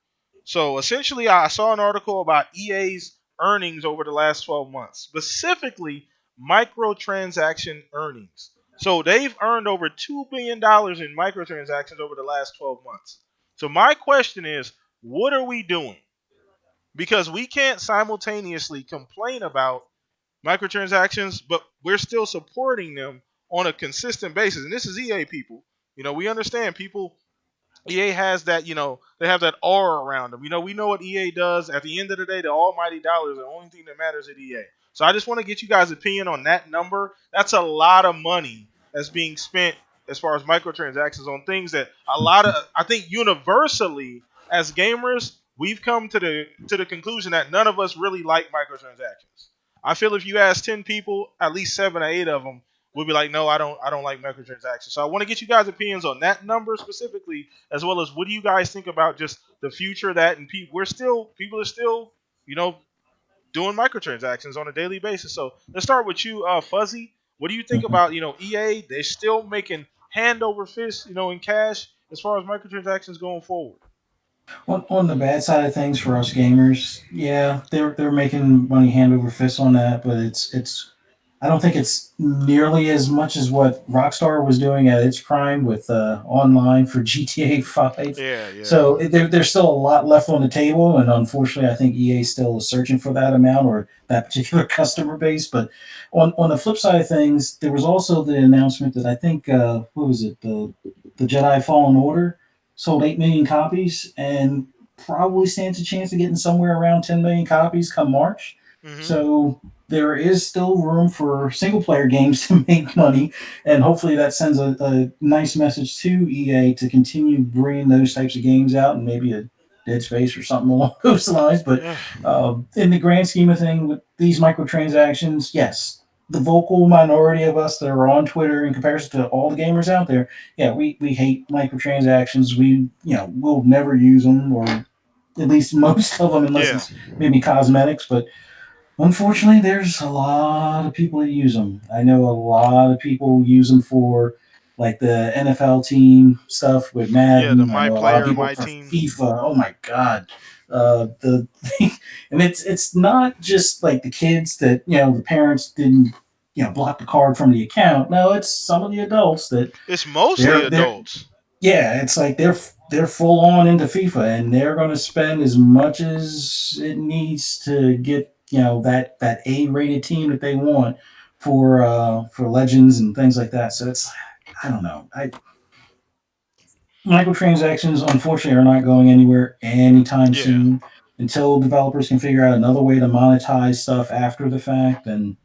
So essentially, I saw an article about EA's earnings over the last 12 months, specifically microtransaction earnings. So they've earned over $2 billion in microtransactions over the last 12 months. So my question is, what are we doing? Because we can't simultaneously complain about microtransactions, but we're still supporting them on a consistent basis. And this is EA people. We understand people. EA has that, they have that aura around them. We know what EA does. At the end of the day, the almighty dollar is the only thing that matters at EA. So I just want to get you guys' opinion on that number. That's a lot of money that's being spent as far as microtransactions on things that I think universally as gamers, we've come to the conclusion that none of us really like microtransactions. I feel if you ask 10 people, at least 7 or 8 of them will be like, no, I don't like microtransactions. So I want to get you guys' opinions on that number specifically, as well as what do you guys think about just the future of that, and people are still, doing microtransactions on a daily basis. So let's start with you, Fuzzy. What do you think about EA? They're still making hand over fist, in cash. as far as microtransactions going forward. On the bad side of things for us gamers, yeah, they're making money hand over fist on that, but it's I don't think it's nearly as much as what Rockstar was doing at its prime with online for GTA 5. Yeah, yeah, So there's still a lot left on the table, and unfortunately, I think EA still is searching for that amount or that particular customer base. But on the flip side of things, there was also the announcement that I think what was it the Jedi Fallen Order sold 8 million copies and probably stands a chance of getting somewhere around 10 million copies come March. hmm So there is still room for single player games to make money, and hopefully that sends a nice message to EA to continue bringing those types of games out and maybe a Dead Space or something along those lines. But yeah, in the grand scheme of things, with these microtransactions, yes, the vocal minority of us that are on Twitter in comparison to all the gamers out there, yeah, we hate microtransactions. We'll never use them, or at least most of them, unless yeah. it's maybe cosmetics. But unfortunately, there's a lot of people that use them. I know a lot of people use them for like the NFL team stuff with Yeah, the Madden. I my know a lot of player, people my for team. FIFA. Oh my god, the and it's not just like the kids that the parents didn't block the card from the account. No, it's some of the adults that It's mostly they're adults. yeah, it's like they're full on into FIFA, and they're going to spend as much as it needs to get that A rated team that they want for legends and things like that. So it's I don't know. Microtransactions unfortunately are not going anywhere anytime Yeah. soon until developers can figure out another way to monetize stuff after the fact. And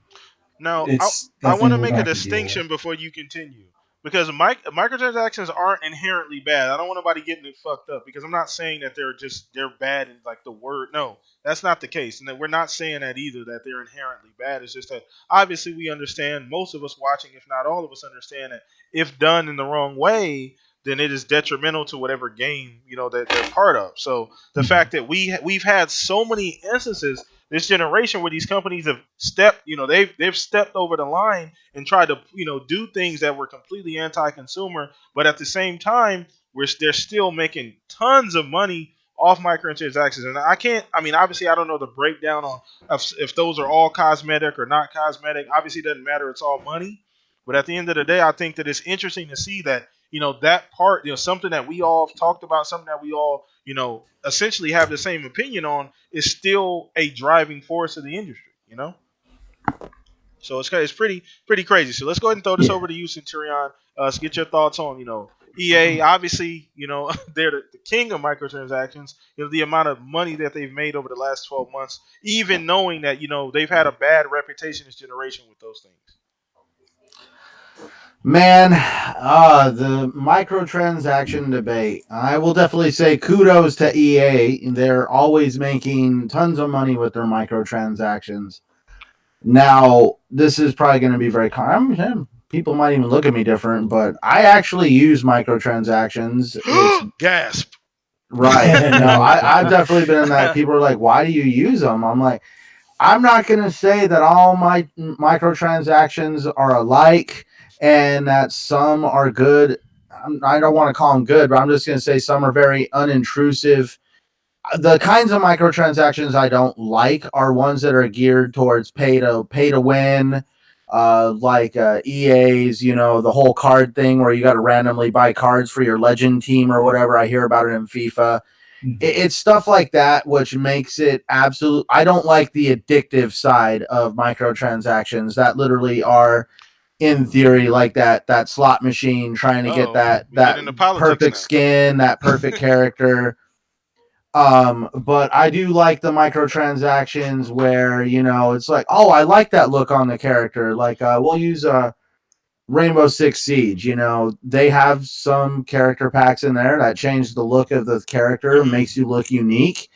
Now, it's I want definitely to we're make going a to have to deal with. distinction before you continue because microtransactions aren't inherently bad. I don't want nobody getting it fucked up because I'm not saying that they're bad in like the word. No, that's not the case, and that we're not saying that either that they're inherently bad. It's just that obviously we understand, most of us watching, if not all of us, understand that if done in the wrong way, then it is detrimental to whatever game that they're part of. So the fact that we've had so many instances this generation where these companies have stepped, they've stepped over the line and tried to, do things that were completely anti-consumer, but at the same time, they're still making tons of money off microtransactions. And I can't, I mean, obviously, I don't know the breakdown on if those are all cosmetic or not cosmetic. Obviously, it doesn't matter; it's all money. But at the end of the day, I think that it's interesting to see that that part, something that we all have talked about, something that we all, essentially have the same opinion on, is still a driving force of the industry. So it's pretty crazy. So let's go ahead and throw this Yeah. over to you, Centurion. Let's get your thoughts on EA. Obviously, they're the king of microtransactions. The amount of money that they've made over the last 12 months, even knowing that they've had a bad reputation this generation with those things. Man, the microtransaction debate. I will definitely say kudos to EA. They're always making tons of money with their microtransactions. Now, this is probably going to be very common. People might even look at me different, but I actually use microtransactions. It's Gasp. right. No, I've definitely been in that. People are like, why do you use them? I'm like, I'm not going to say that all my microtransactions are alike and that some are good. I don't want to call them good, but I'm just going to say some are very unintrusive. The kinds of microtransactions I don't like are ones that are geared towards pay to win, like EA's, the whole card thing where you got to randomly buy cards for your legend team or whatever. I hear about it in FIFA. It's stuff like that which makes it absolute. I don't like the addictive side of microtransactions that literally are in theory like that slot machine trying to get Oh, that we get that into politics perfect now. skin, that perfect character. But I do like the microtransactions where it's like, oh, I like that look on the character. Like we'll use Rainbow Six Siege. They have some character packs in there that change the look of the character, Mhm. makes you look unique,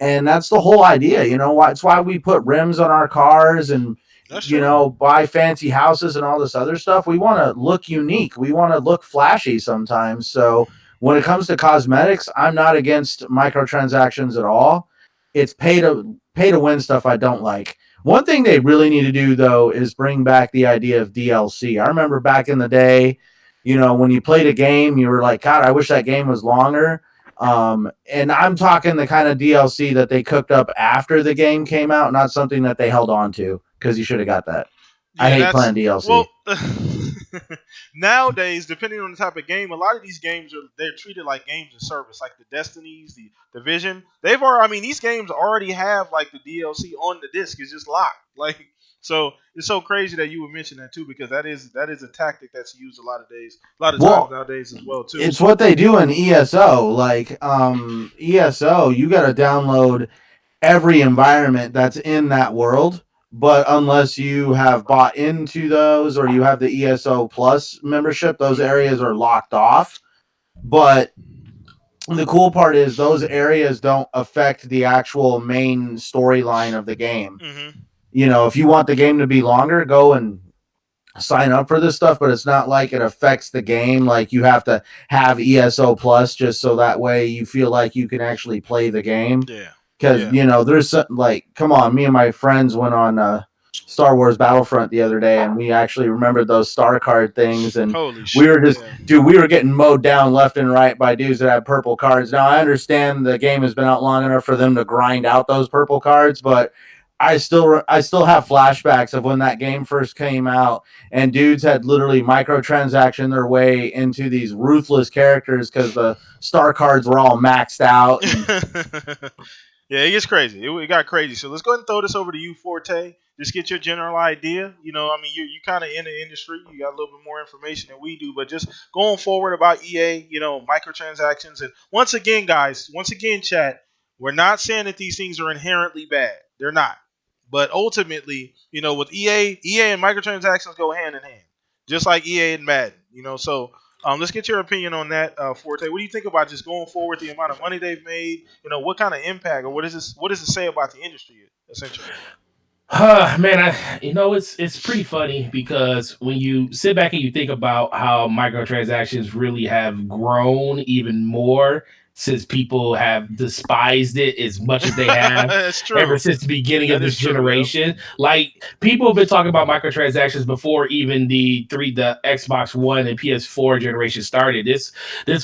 and that's the whole idea. It's why we put rims on our cars and That's true. buy fancy houses and all this other stuff. We want to look unique. We want to look flashy sometimes. So when it comes to cosmetics, I'm not against microtransactions at all. It's pay to win stuff I don't like. One thing they really need to do though is bring back the idea of DLC. I remember back in the day, when you played a game, you were like, God, I wish that game was longer. And I'm talking the kind of DLC that they cooked up after the game came out, not something that they held on to, because you should have got that. I Yeah, hate that's playing DLC. well. Nowadays, depending on the type of game, a lot of these games they're treated like games of service, like the Destinies, the Division. They've already, I mean, these games already have like the DLC on the disc. It's just locked. Like, so it's so crazy that you would mention that too, because that is a tactic that's used a lot of times Well, nowadays as well too. it's what they do in ESO. Like ESO, you got to download every environment that's in that world. But unless you have bought into those or you have the ESO Plus membership, those areas are locked off. But the cool part is those areas don't affect the actual main storyline of the game. Mm-hmm. If you want the game to be longer, go and sign up for this stuff, but it's not like it affects the game. Like you have to have ESO Plus just so that way you feel like you can actually play the game. Yeah. Because there's something like, come on, me and my friends went on Star Wars Battlefront the other day, and we actually remembered those star card things, and Holy shit, we were just, dude, we were getting mowed down left and right by dudes that had purple cards. Now I understand the game has been out long enough for them to grind out those purple cards, but I still have flashbacks of when that game first came out, and dudes had literally microtransaction their way into these ruthless characters because the star cards were all maxed out. Yeah, it gets crazy. It got crazy. So let's go ahead and throw this over to you, Forte. Just get your general idea. I mean, you kind of in the industry. You got a little bit more information than we do. But just going forward about EA, microtransactions. And once again, guys, chat, we're not saying that these things are inherently bad. They're not. But ultimately, with EA and microtransactions go hand in hand. Just like EA and Madden. So let's get your opinion on that, Forte. What do you think about just going forward, the amount of money they've made? What kind of impact, or what does it say about the industry, essentially? Man, it's pretty funny because when you sit back and you think about how microtransactions really have grown even more since people have despised it as much as they have ever since the beginning of this generation. Yep. Like, people have been talking about microtransactions before even the Xbox One and PS4 generation started. This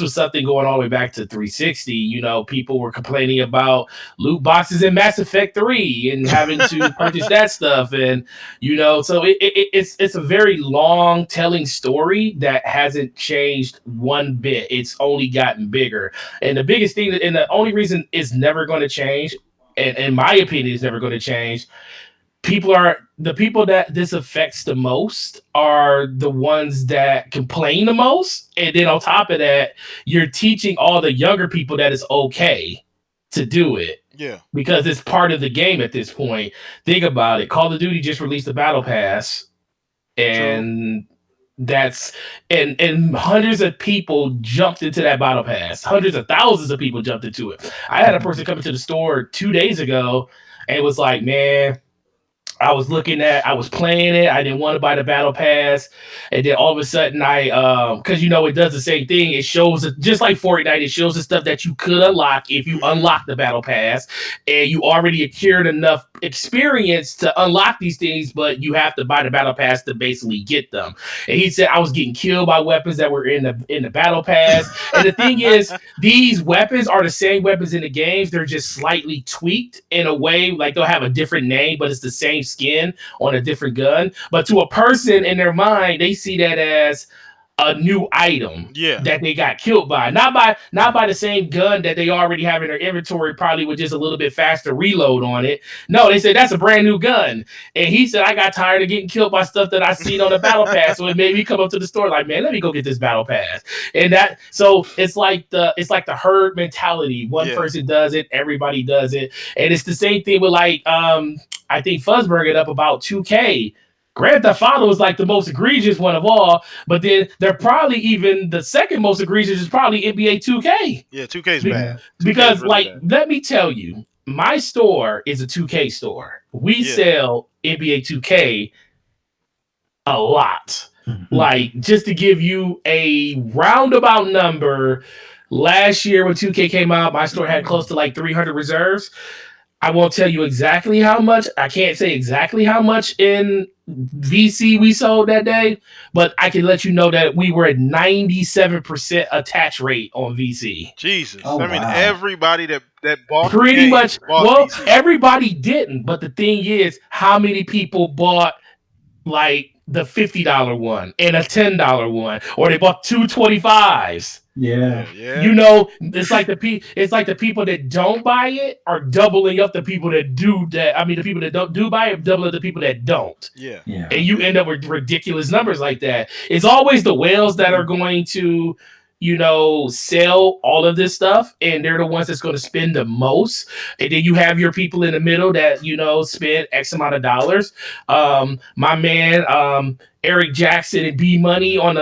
was something going all the way back to 360. People were complaining about loot boxes in Mass Effect 3 and having to purchase that stuff. And, so it's a very long telling story that hasn't changed one bit. It's only gotten bigger. And the biggest thing, and the only reason it's never going to change, and in my opinion, is never going to change, the people that this affects the most are the ones that complain the most. And then on top of that, you're teaching all the younger people that it's okay to do it. Yeah. Because it's part of the game at this point. Think about it. Call of Duty just released the Battle Pass. And and hundreds of people jumped into that battle pass. Hundreds of thousands of people jumped into it. I had a person come into the store 2 days ago and was like, man, I was playing it. I didn't want to buy the battle pass. And then all of a sudden because it does the same thing. It shows, just like Fortnite, it shows the stuff that you could unlock if you unlock the battle pass. And you already accrued enough experience to unlock these things, but you have to buy the battle pass to basically get them. And he said I was getting killed by weapons that were in the battle pass. And the thing is, these weapons are the same weapons in the games. They're just slightly tweaked in a way, like they'll have a different name, but it's the same skin on a different gun. But to a person in their mind, they see that as a new item that they got killed by. Not by the same gun that they already have in their inventory, probably with just a little bit faster reload on it. No, they said that's a brand new gun. And he said, I got tired of getting killed by stuff that I seen on the battle pass. So it made me come up to the store like, man, let me go get this battle pass. And so it's like the herd mentality. One person does it, everybody does it. And it's the same thing with I think Fuzz brought it up about 2K. Grand Theft Auto is like the most egregious one of all, but then they're probably even the second most egregious is probably NBA 2K. Yeah, 2K is bad. Because really bad. Let me tell you, my store is a 2K store. We sell NBA 2K a lot. Like, just to give you a roundabout number, last year when 2K came out, my store had close to like 300 reserves. I won't tell you exactly how much. I can't say exactly how much in VC we sold that day, but I can let you know that we were at 97% attach rate on VC. Jesus. Oh, I mean, wow. everybody that bought the Pretty game much. bought Well, VC. everybody didn't, but the thing is, how many people bought like the $50 one and a $10 one, or they bought two 25s? Yeah. Yeah. You know, it's like the people that don't buy it are doubling up the people that do that. I mean, the people that don't do buy it double up the people that don't. Yeah. Yeah. And you end up with ridiculous numbers like that. It's always the whales that are going to, you know, sell all of this stuff, and they're the ones that's going to spend the most. And then you have your people in the middle that, you know, spend X amount of dollars. My man, Eric Jackson and B Money on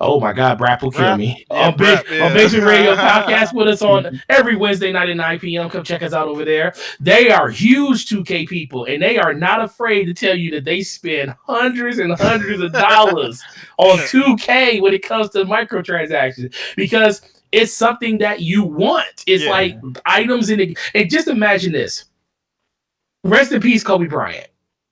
oh my God, Brap will kill Rap. me. Yeah, Brap, On Basement Radio yeah. Podcast with us on every Wednesday night at 9 p.m. Come check us out over there. They are huge 2K people, and they are not afraid to tell you that they spend hundreds and hundreds of dollars on 2K when it comes to microtransactions, because it's something that you want. It's Yeah. like items in it. And just imagine this. Rest in peace, Kobe Bryant.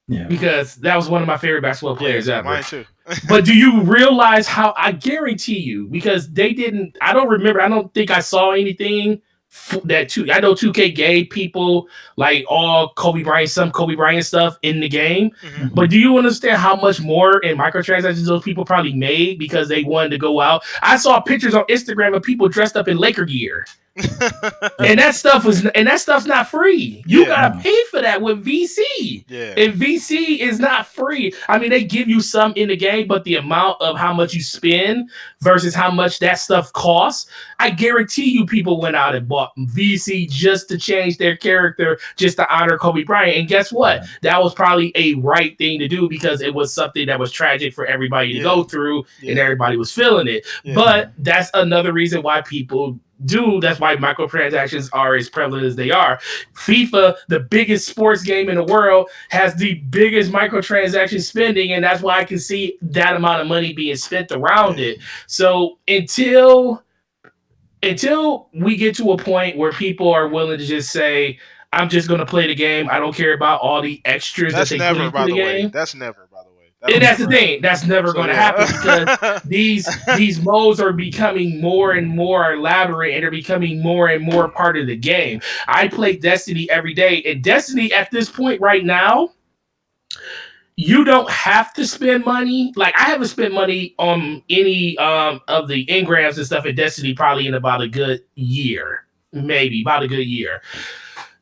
Yeah. Because that was one of my favorite basketball players ever. Mine too. But do you realize how, I guarantee you, because they didn't, I don't think I saw anything I know 2K gave people like all Kobe Bryant, some Kobe Bryant stuff in the game. Mhm. But do you understand how much more in microtransactions those people probably made because they wanted to go out? I saw pictures on Instagram of people dressed up in Laker gear. And that stuff's not free. You gotta pay for that with VC. Yeah. And VC is not free. I mean, they give you some in the game, but the amount of how much you spend versus how much that stuff costs, I guarantee you people went out and bought VC just to change their character, just to honor Kobe Bryant. And guess what? That was probably a right thing to do because it was something that was tragic for everybody to go through, and everybody was feeling it. Yeah. But that's another reason why people do. That's why microtransactions are as prevalent as they are. FIFA, the biggest sports game in the world, has the biggest microtransaction spending, and that's why I can see that amount of money being spent around it. So until we get to a point where people are willing to just say, I'm just going to play the game, I don't care about all the extras that they put into the game. That's never, by the way. And that's the thing. That's never going to happen because these modes are becoming more and more elaborate, and they're becoming more and more part of the game. I play Destiny every day, and Destiny at this point right now, you don't have to spend money. Like, I haven't spent money on any of the engrams and stuff in Destiny probably in about a good year, maybe about a good year,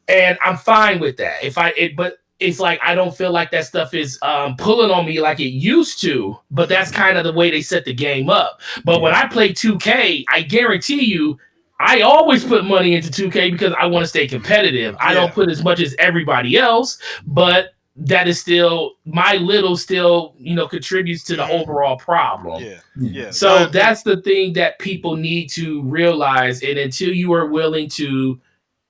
and I'm fine with that. But it's like I don't feel like that stuff is pulling on me like it used to, but that's kind of the way they set the game up. But when I play 2K, I guarantee you, I always put money into 2K because I want to stay competitive. I don't put as much as everybody else, but that is still, my little still, contributes to the overall problem. So that's the thing that people need to realize. And until you are willing to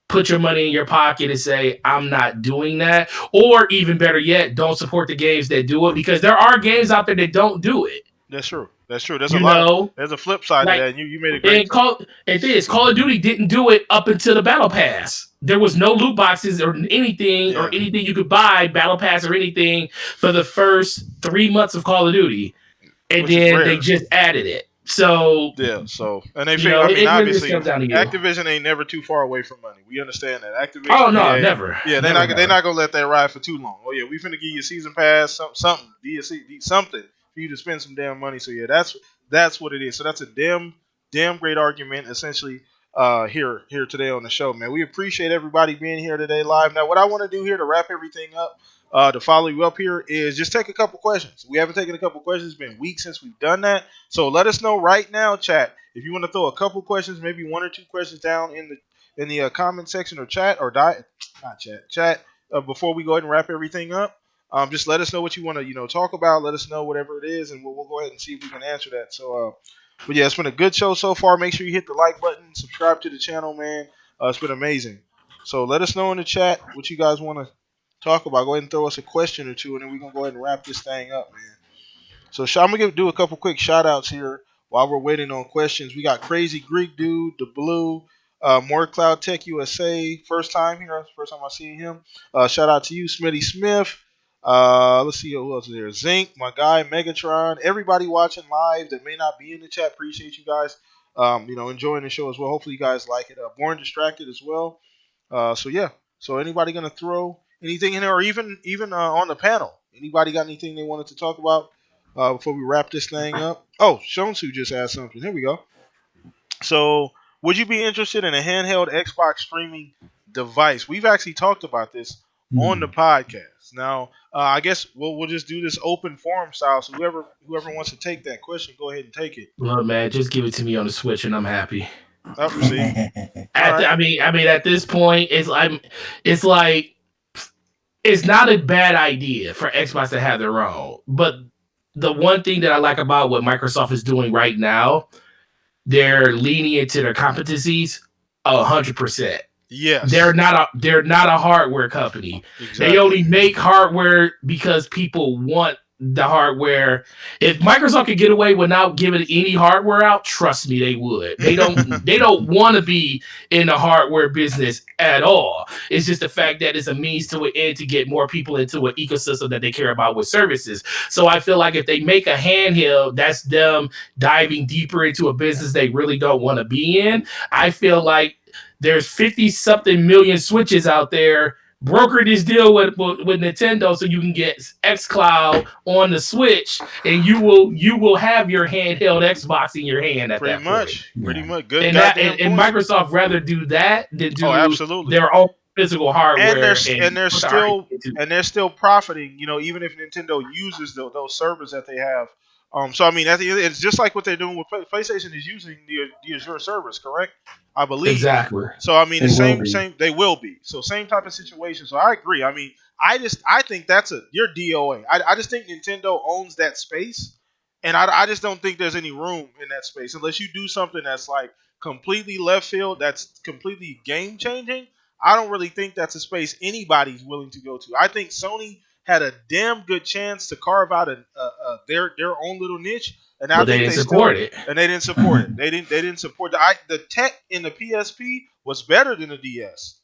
put your money in your pocket and say, I'm not doing that. Or even better yet, don't support the games that do it, because there are games out there that don't do it. That's true. There's a lot. There's a flip side to that. And you made a great point. Call of Duty didn't do it up until the Battle Pass. There was no loot boxes or anything you could buy, Battle Pass or anything, for the first 3 months of Call of Duty. And then they just added it. So and they figure, obviously, Activision ain't never too far away from money. We understand that. Activision. Oh no, never. Yeah, they're not gonna let that ride for too long. Oh yeah, we finna give you a season pass, something, something for you to spend some damn money. So yeah, that's what it is. So that's a damn great argument, essentially. Here today on the show, man. We appreciate everybody being here today live. Now, what I want to do here to wrap everything up, to follow you up here, is just take a couple questions. We haven't taken a couple questions. It's been weeks since we've done that. So let us know right now, chat, if you want to throw a couple questions, maybe one or two questions down in the comment section or chat before we go ahead and wrap everything up. Just let us know what you want to talk about. Let us know whatever it is, and we'll go ahead and see if we can answer that. So. But yeah, it's been a good show so far. Make sure you hit the like button, subscribe to the channel, man. It's been amazing. So let us know in the chat what you guys want to talk about. Go ahead and throw us a question or two, and then we're going to go ahead and wrap this thing up, man. So I'm going to do a couple quick shout-outs here while we're waiting on questions. We got Crazy Greek Dude, The Blue, More Cloud Tech USA, first time here, first time I see him. Shout out to you, Smitty Smith. Let's see who else is there. Zinc, my guy, Megatron, everybody watching live that may not be in the chat. Appreciate you guys. Enjoying the show as well. Hopefully you guys like it. Born Distracted as well. So yeah. So anybody gonna throw anything in there, or even on the panel? Anybody got anything they wanted to talk about before we wrap this thing up? Oh, Shonsu just asked something. Here we go. So, would you be interested in a handheld Xbox streaming device? We've actually talked about this on the podcast. Now, I guess we'll just do this open forum style. So whoever wants to take that question, go ahead and take it. Look, man, just give it to me on the Switch, and I'm happy. Oh, see, I mean, at this point, it's like it's not a bad idea for Xbox to have their own. But the one thing that I like about what Microsoft is doing right now, they're leaning into their competencies 100%. Yes, they're not a hardware company. Exactly. They only make hardware because people want the hardware. If Microsoft could get away without giving any hardware out, trust me, they would. They don't want to be in the hardware business at all. It's just the fact that it's a means to an end to get more people into an ecosystem that they care about with services. So I feel like if they make a handheld, that's them diving deeper into a business they really don't want to be in. I feel like there's 50-something million Switches out there. Broker this deal with Nintendo so you can get xCloud on the Switch, and you will have your handheld Xbox in your hand at pretty that point. Pretty much. Good. And Microsoft rather do that than do absolutely their own physical hardware. And they're still profiting. Even if Nintendo uses those servers that they have. So I mean, it's just like what they're doing with PlayStation is using the Azure servers, correct? I believe exactly. So I mean, same. They will be. So same type of situation. So I agree. I mean, I think you're DOA. I just think Nintendo owns that space, and I just don't think there's any room in that space unless you do something that's like completely left field, that's completely game changing. I don't really think that's a space anybody's willing to go to. I think Sony had a damn good chance to carve out their own little niche, and I think they didn't support it. And they didn't support it. They didn't support the tech in the PSP was better than the DS.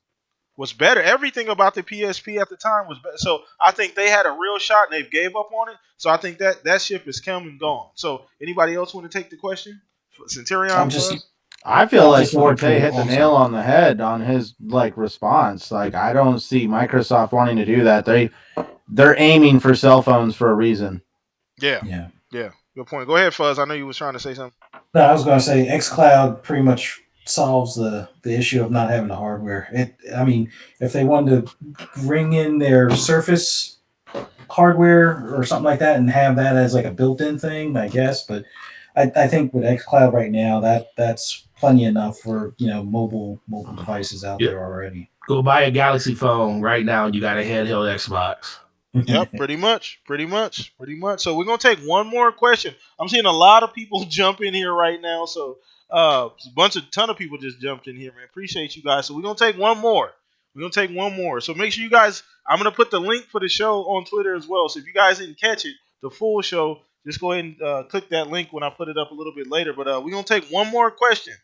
Was better. Everything about the PSP at the time was better. So I think they had a real shot and they gave up on it. So I think that ship is come and gone. So anybody else want to take the question? Centurion. I feel like Forte hit the nail on the head on his response. Like, I don't see Microsoft wanting to do that. They're aiming for cell phones for a reason. Yeah. Good point. Go ahead, Fuzz. I know you was trying to say something. No, I was going to say xCloud pretty much solves the issue of not having the hardware. I mean, if they wanted to bring in their Surface hardware or something like that and have that as like a built-in thing, I guess. But I think with xCloud right now, that's plenty enough for mobile devices out there already. Go buy a Galaxy phone right now, and you got a handheld Xbox. Yep, pretty much. So we're gonna take one more question. I'm seeing a lot of people jump in here right now, so ton of people just jumped in here, man. Appreciate you guys. So we're gonna take one more. So make sure you guys. I'm gonna put the link for the show on Twitter as well. So if you guys didn't catch it, the full show, just go ahead and click that link when I put it up a little bit later. But we're gonna take one more question.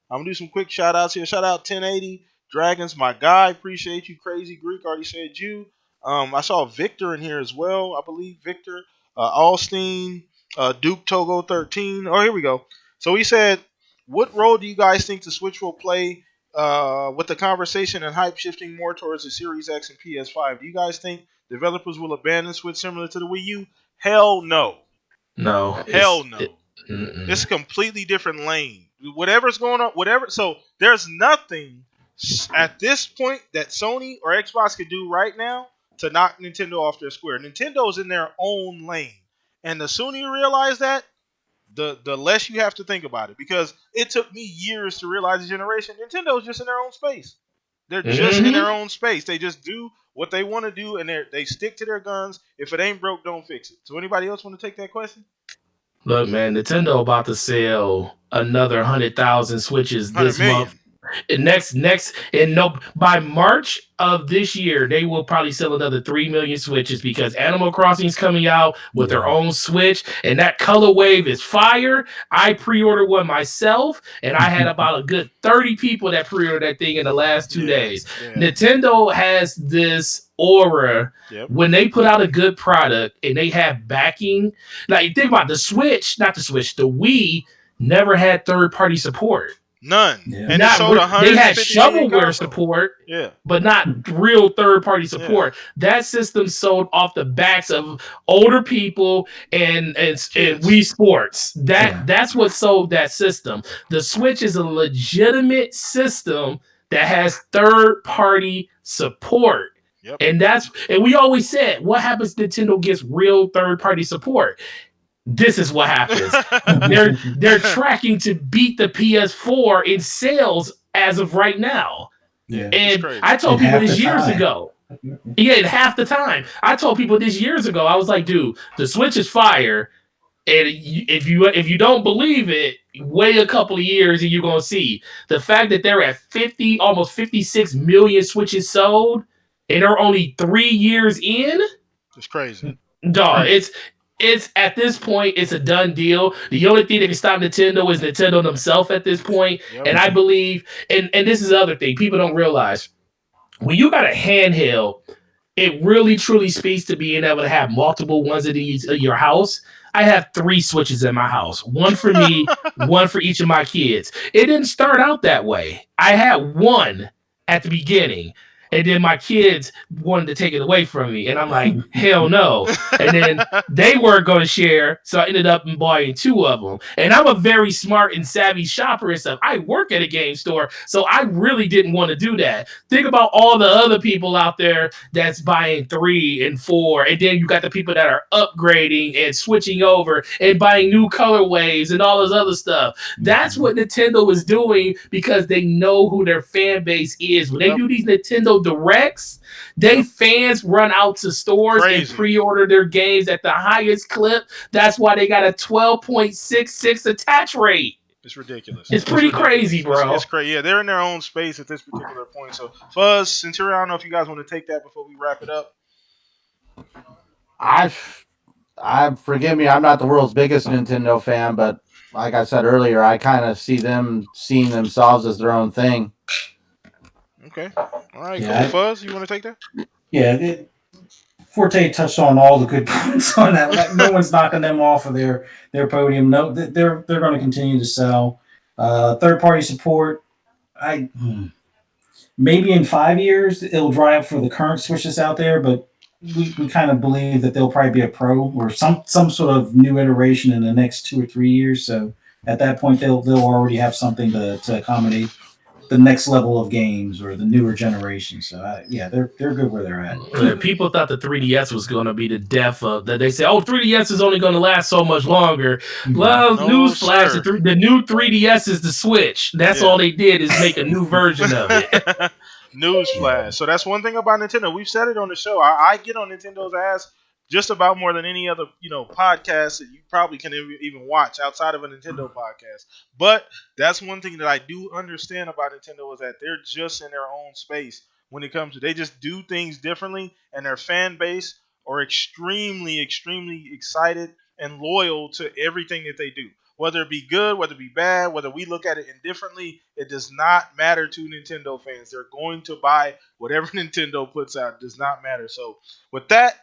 I'm gonna do some quick shout outs here. Shout out 1080 Dragons, my guy. Appreciate you, Crazy Greek. Already said you. I saw Victor in here as well. I believe Victor, Alstein, Duke Togo 13. Oh, here we go. So he said, what role do you guys think the Switch will play with the conversation and hype shifting more towards the Series X and PS5? Do you guys think developers will abandon Switch similar to the Wii U? Hell no. No. Hell no. It's a completely different lane. Whatever's going on, So there's nothing at this point that Sony or Xbox could do right now to knock Nintendo off their square. Nintendo's in their own lane. And the sooner you realize that, the less you have to think about it. Because it took me years to realize the generation. Nintendo's just in their own space. They're just in their own space. They just do what they want to do, and they stick to their guns. If it ain't broke, don't fix it. So anybody else want to take that question? Look, man, Nintendo about to sell another 100,000 Switches this month. And by March of this year, they will probably sell another 3 million Switches because Animal Crossing is coming out with their own Switch, and that color wave is fire. I pre-ordered one myself, and I had about a good 30 people that pre-ordered that thing in the last 2 days. Yeah. Nintendo has this aura when they put out a good product and they have backing. Like, think about the Wii never had third-party support. None. Yeah. And it sold 150 they had million shovelware consoles. support, Yeah, but not real third-party support. That system sold off the backs of older people and Wii Sports. That's what sold that system. The Switch is a legitimate system that has third-party support. Yep. And we always said, what happens if Nintendo gets real third-party support? This is what happens. they're tracking to beat the PS4 in sales as of right now. Yeah. And I told people this years ago. Yeah, in half the time. I told people this years ago. I was like, dude, the Switch is fire. And if you don't believe it, wait a couple of years and you're gonna see the fact that they're at almost 56 million Switches sold, and they're only 3 years in. It's crazy. Dog, it's at this point, it's a done deal. The only thing that can stop Nintendo is Nintendo themselves at this point. Yep. And I believe, and this is the other thing people don't realize, when you got a handheld, it really truly speaks to being able to have multiple ones in your house. I have 3 Switches in my house, one for me, one for each of my kids. It didn't start out that way. I had one at the beginning. And then my kids wanted to take it away from me. And I'm like, hell no. And then they weren't going to share. So I ended up buying 2 of them. And I'm a very smart and savvy shopper and stuff. I work at a game store. So I really didn't want to do that. Think about all the other people out there that's buying 3 and 4. And then you got the people that are upgrading and switching over and buying new colorways and all this other stuff. That's what Nintendo is doing because they know who their fan base is. When they do these Nintendo Directs, fans run out to stores and pre-order their games at the highest clip. That's why they got a 12.66 attach rate. It's ridiculous. It's pretty crazy, bro. It's crazy. Yeah, they're in their own space at this particular point. So, Fuzz, since you're, I don't know if you guys want to take that before we wrap it up. I forgive me, I'm not the world's biggest Nintendo fan, but like I said earlier, I kind of see them seeing themselves as their own thing. Okay. All right, cool. Fuzz, you want to take that? Yeah, Forte touched on all the good points on that. Like, no one's knocking them off of their podium. No, they're going to continue to sell. Third party support. Maybe in 5 years it'll dry up for the current Switches out there, but we kind of believe that there'll probably be a Pro or some sort of new iteration in the next 2 or 3 years. So at that point they'll already have something to accommodate the next level of games or the newer generation. So they're good where they're at. People thought the 3DS was going to be the death of that. They say, 3DS is only going to last so much longer. Well, newsflash, the new 3DS is the Switch. That's all they did is make a new version of it. Newsflash. So that's one thing about Nintendo. We've said it on the show. I get on Nintendo's ass just about more than any other, podcast that you probably can even watch outside of a Nintendo podcast. But that's one thing that I do understand about Nintendo is that they're just in their own space when it comes to, they just do things differently, and their fan base are extremely, extremely excited and loyal to everything that they do. Whether it be good, whether it be bad, whether we look at it indifferently, it does not matter to Nintendo fans. They're going to buy whatever Nintendo puts out. It does not matter. So with that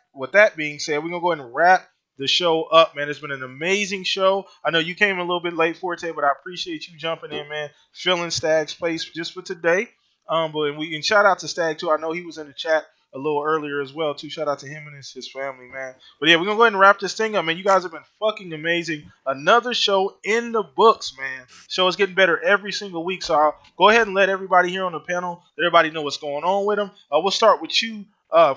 being said, we're going to go ahead and wrap the show up, man. It's been an amazing show. I know you came a little bit late, Forte, but I appreciate you jumping in, man. Filling Stag's place just for today. And shout out to Stag, too. I know he was in the chat a little earlier as well, too. Shout out to him and his family, man. But yeah, we're going to go ahead and wrap this thing up, man. You guys have been fucking amazing. Another show in the books, man. Show is getting better every single week, so I'll go ahead and let everybody here on the panel, let everybody know what's going on with them. We'll start with you,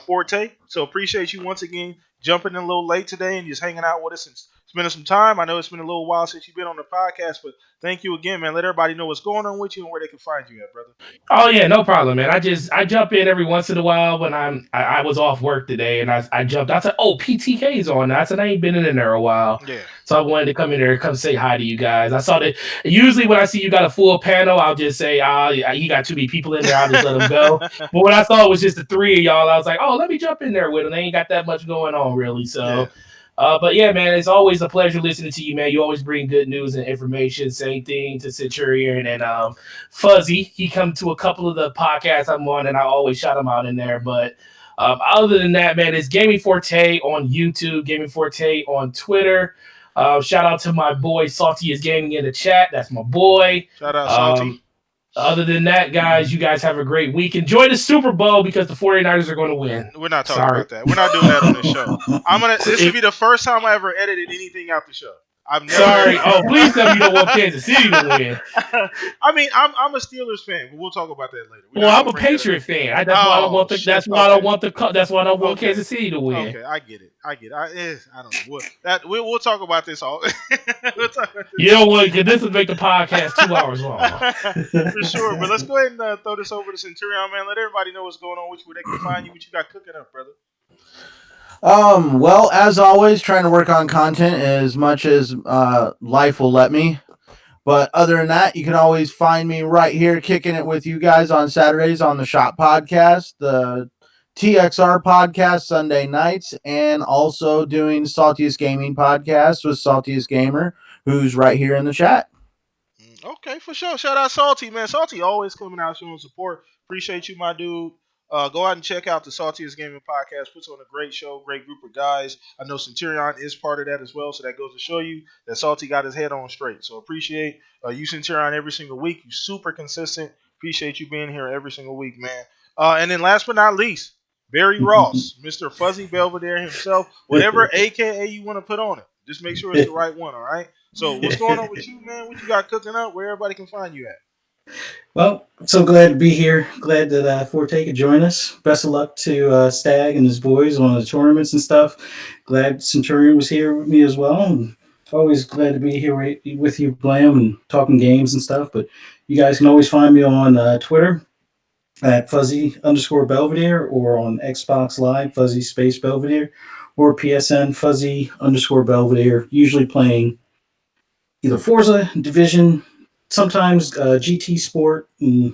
Forte. So appreciate you once again jumping in a little late today and just hanging out with us and spending some time. I know it's been a little while since you've been on the podcast, but thank you again, man. Let everybody know what's going on with you and where they can find you at, brother. Oh yeah, no problem, man. I jump in every once in a while when I was off work today and I jumped. I said, PTK is on. I said I ain't been in there a while. Yeah. So I wanted to come in there and come say hi to you guys. I saw that usually when I see you got a full panel, I'll just say, he got too many people in there. I'll just let them go. But when I saw it was just the three of y'all, I was like, oh, let me jump in there with them. They ain't got that much going on really. Yeah. So, but yeah, man, it's always a pleasure listening to you, man. You always bring good news and information. Same thing to Centurion and Fuzzy. He come to a couple of the podcasts I'm on, and I always shout him out in there. But other than that, man, it's Gaming Forte on YouTube, Gaming Forte on Twitter. Shout out to my boy Salty is Gaming in the chat. That's my boy. Shout out Salty. Other than that, guys, you guys have a great week. Enjoy the Super Bowl because the 49ers are going to win. We're not talking about that. We're not doing that on this show. This will be the first time I ever edited anything out the show. I've never. Sorry. Oh, please tell me you don't want Kansas City to win. I mean, I'm a Steelers fan, but we'll talk about that later. Well, I'm a Patriot fan. That's why I don't want That's why I don't want That's why I don't want Kansas City to win. Okay, I get it. I don't know. We'll talk about this all. You don't want because this will make the podcast 2 hours long. For sure. But let's go ahead and throw this over to Centurion, man. Let everybody know what's going on with you, where they can find you, what you got cooking up, brother. Well, as always, trying to work on content as much as life will let me. But other than that, you can always find me right here kicking it with you guys on Saturdays on the Shop Podcast, the TXR Podcast Sunday nights, and also doing Saltiest Gaming Podcast with Saltiest Gamer, who's right here in the chat. Okay, for sure. Shout out Salty, man. Salty always coming out showing support. Appreciate you, my dude. Go out and check out the Saltiest Gaming Podcast. Puts on a great show, great group of guys. I know Centurion is part of that as well, so that goes to show you that Salty got his head on straight. So appreciate you, Centurion, every single week. You super consistent. Appreciate you being here every single week, man. And then last but not least, Barry Ross, Mr. Fuzzy Belvedere himself. Whatever AKA you want to put on it, just make sure it's the right one, all right? So what's going on with you, man? What you got cooking up? Where everybody can find you at? Well, so glad to be here. Glad that Forte could join us. Best of luck to Stag and his boys on the tournaments and stuff. Glad Centurion was here with me as well. And always glad to be here with you, Blam, and talking games and stuff. But you guys can always find me on Twitter at Fuzzy_Belvedere or on Xbox Live, Fuzzy Space Belvedere, or PSN Fuzzy_Belvedere, usually playing either Forza, Division, sometimes GT Sport, and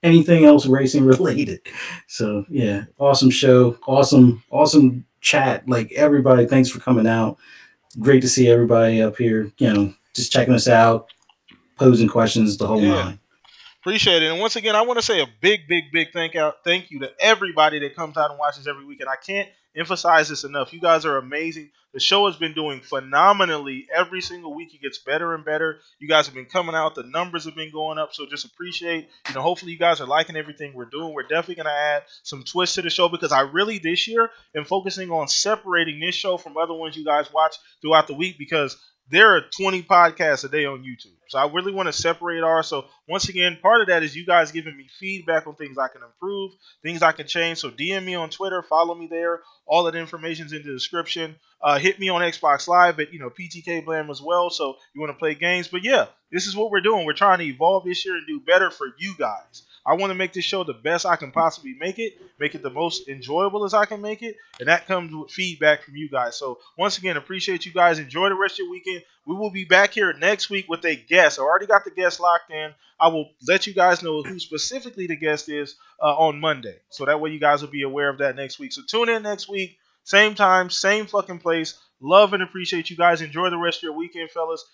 anything else racing related. So yeah, awesome show, awesome chat. Like everybody, thanks for coming out. Great to see everybody up here. Just checking us out, posing questions, the whole nine. Appreciate it. And once again, I want to say a big thank you to everybody that comes out and watches every week. And I can't emphasize this enough. You guys are amazing. The show has been doing phenomenally every single week. It gets better and better. You guys have been coming out. The numbers have been going up. So just appreciate, hopefully you guys are liking everything we're doing. We're definitely going to add some twists to the show because I really this year am focusing on separating this show from other ones you guys watch throughout the week because there are 20 podcasts a day on YouTube. So I really want to separate ours. So once again, part of that is you guys giving me feedback on things I can improve, things I can change. So DM me on Twitter, follow me there. All of the information's in the description. Hit me on Xbox Live at, PTk Blam as well. So you want to play games. But yeah, this is what we're doing. We're trying to evolve this year and do better for you guys. I want to make this show the best I can possibly make it the most enjoyable as I can make it, and that comes with feedback from you guys. So once again, appreciate you guys. Enjoy the rest of your weekend. We will be back here next week with a guest. I already got the guest locked in. I will let you guys know who specifically the guest is on Monday, so that way you guys will be aware of that next week. So tune in next week, same time, same fucking place. Love and appreciate you guys. Enjoy the rest of your weekend, fellas.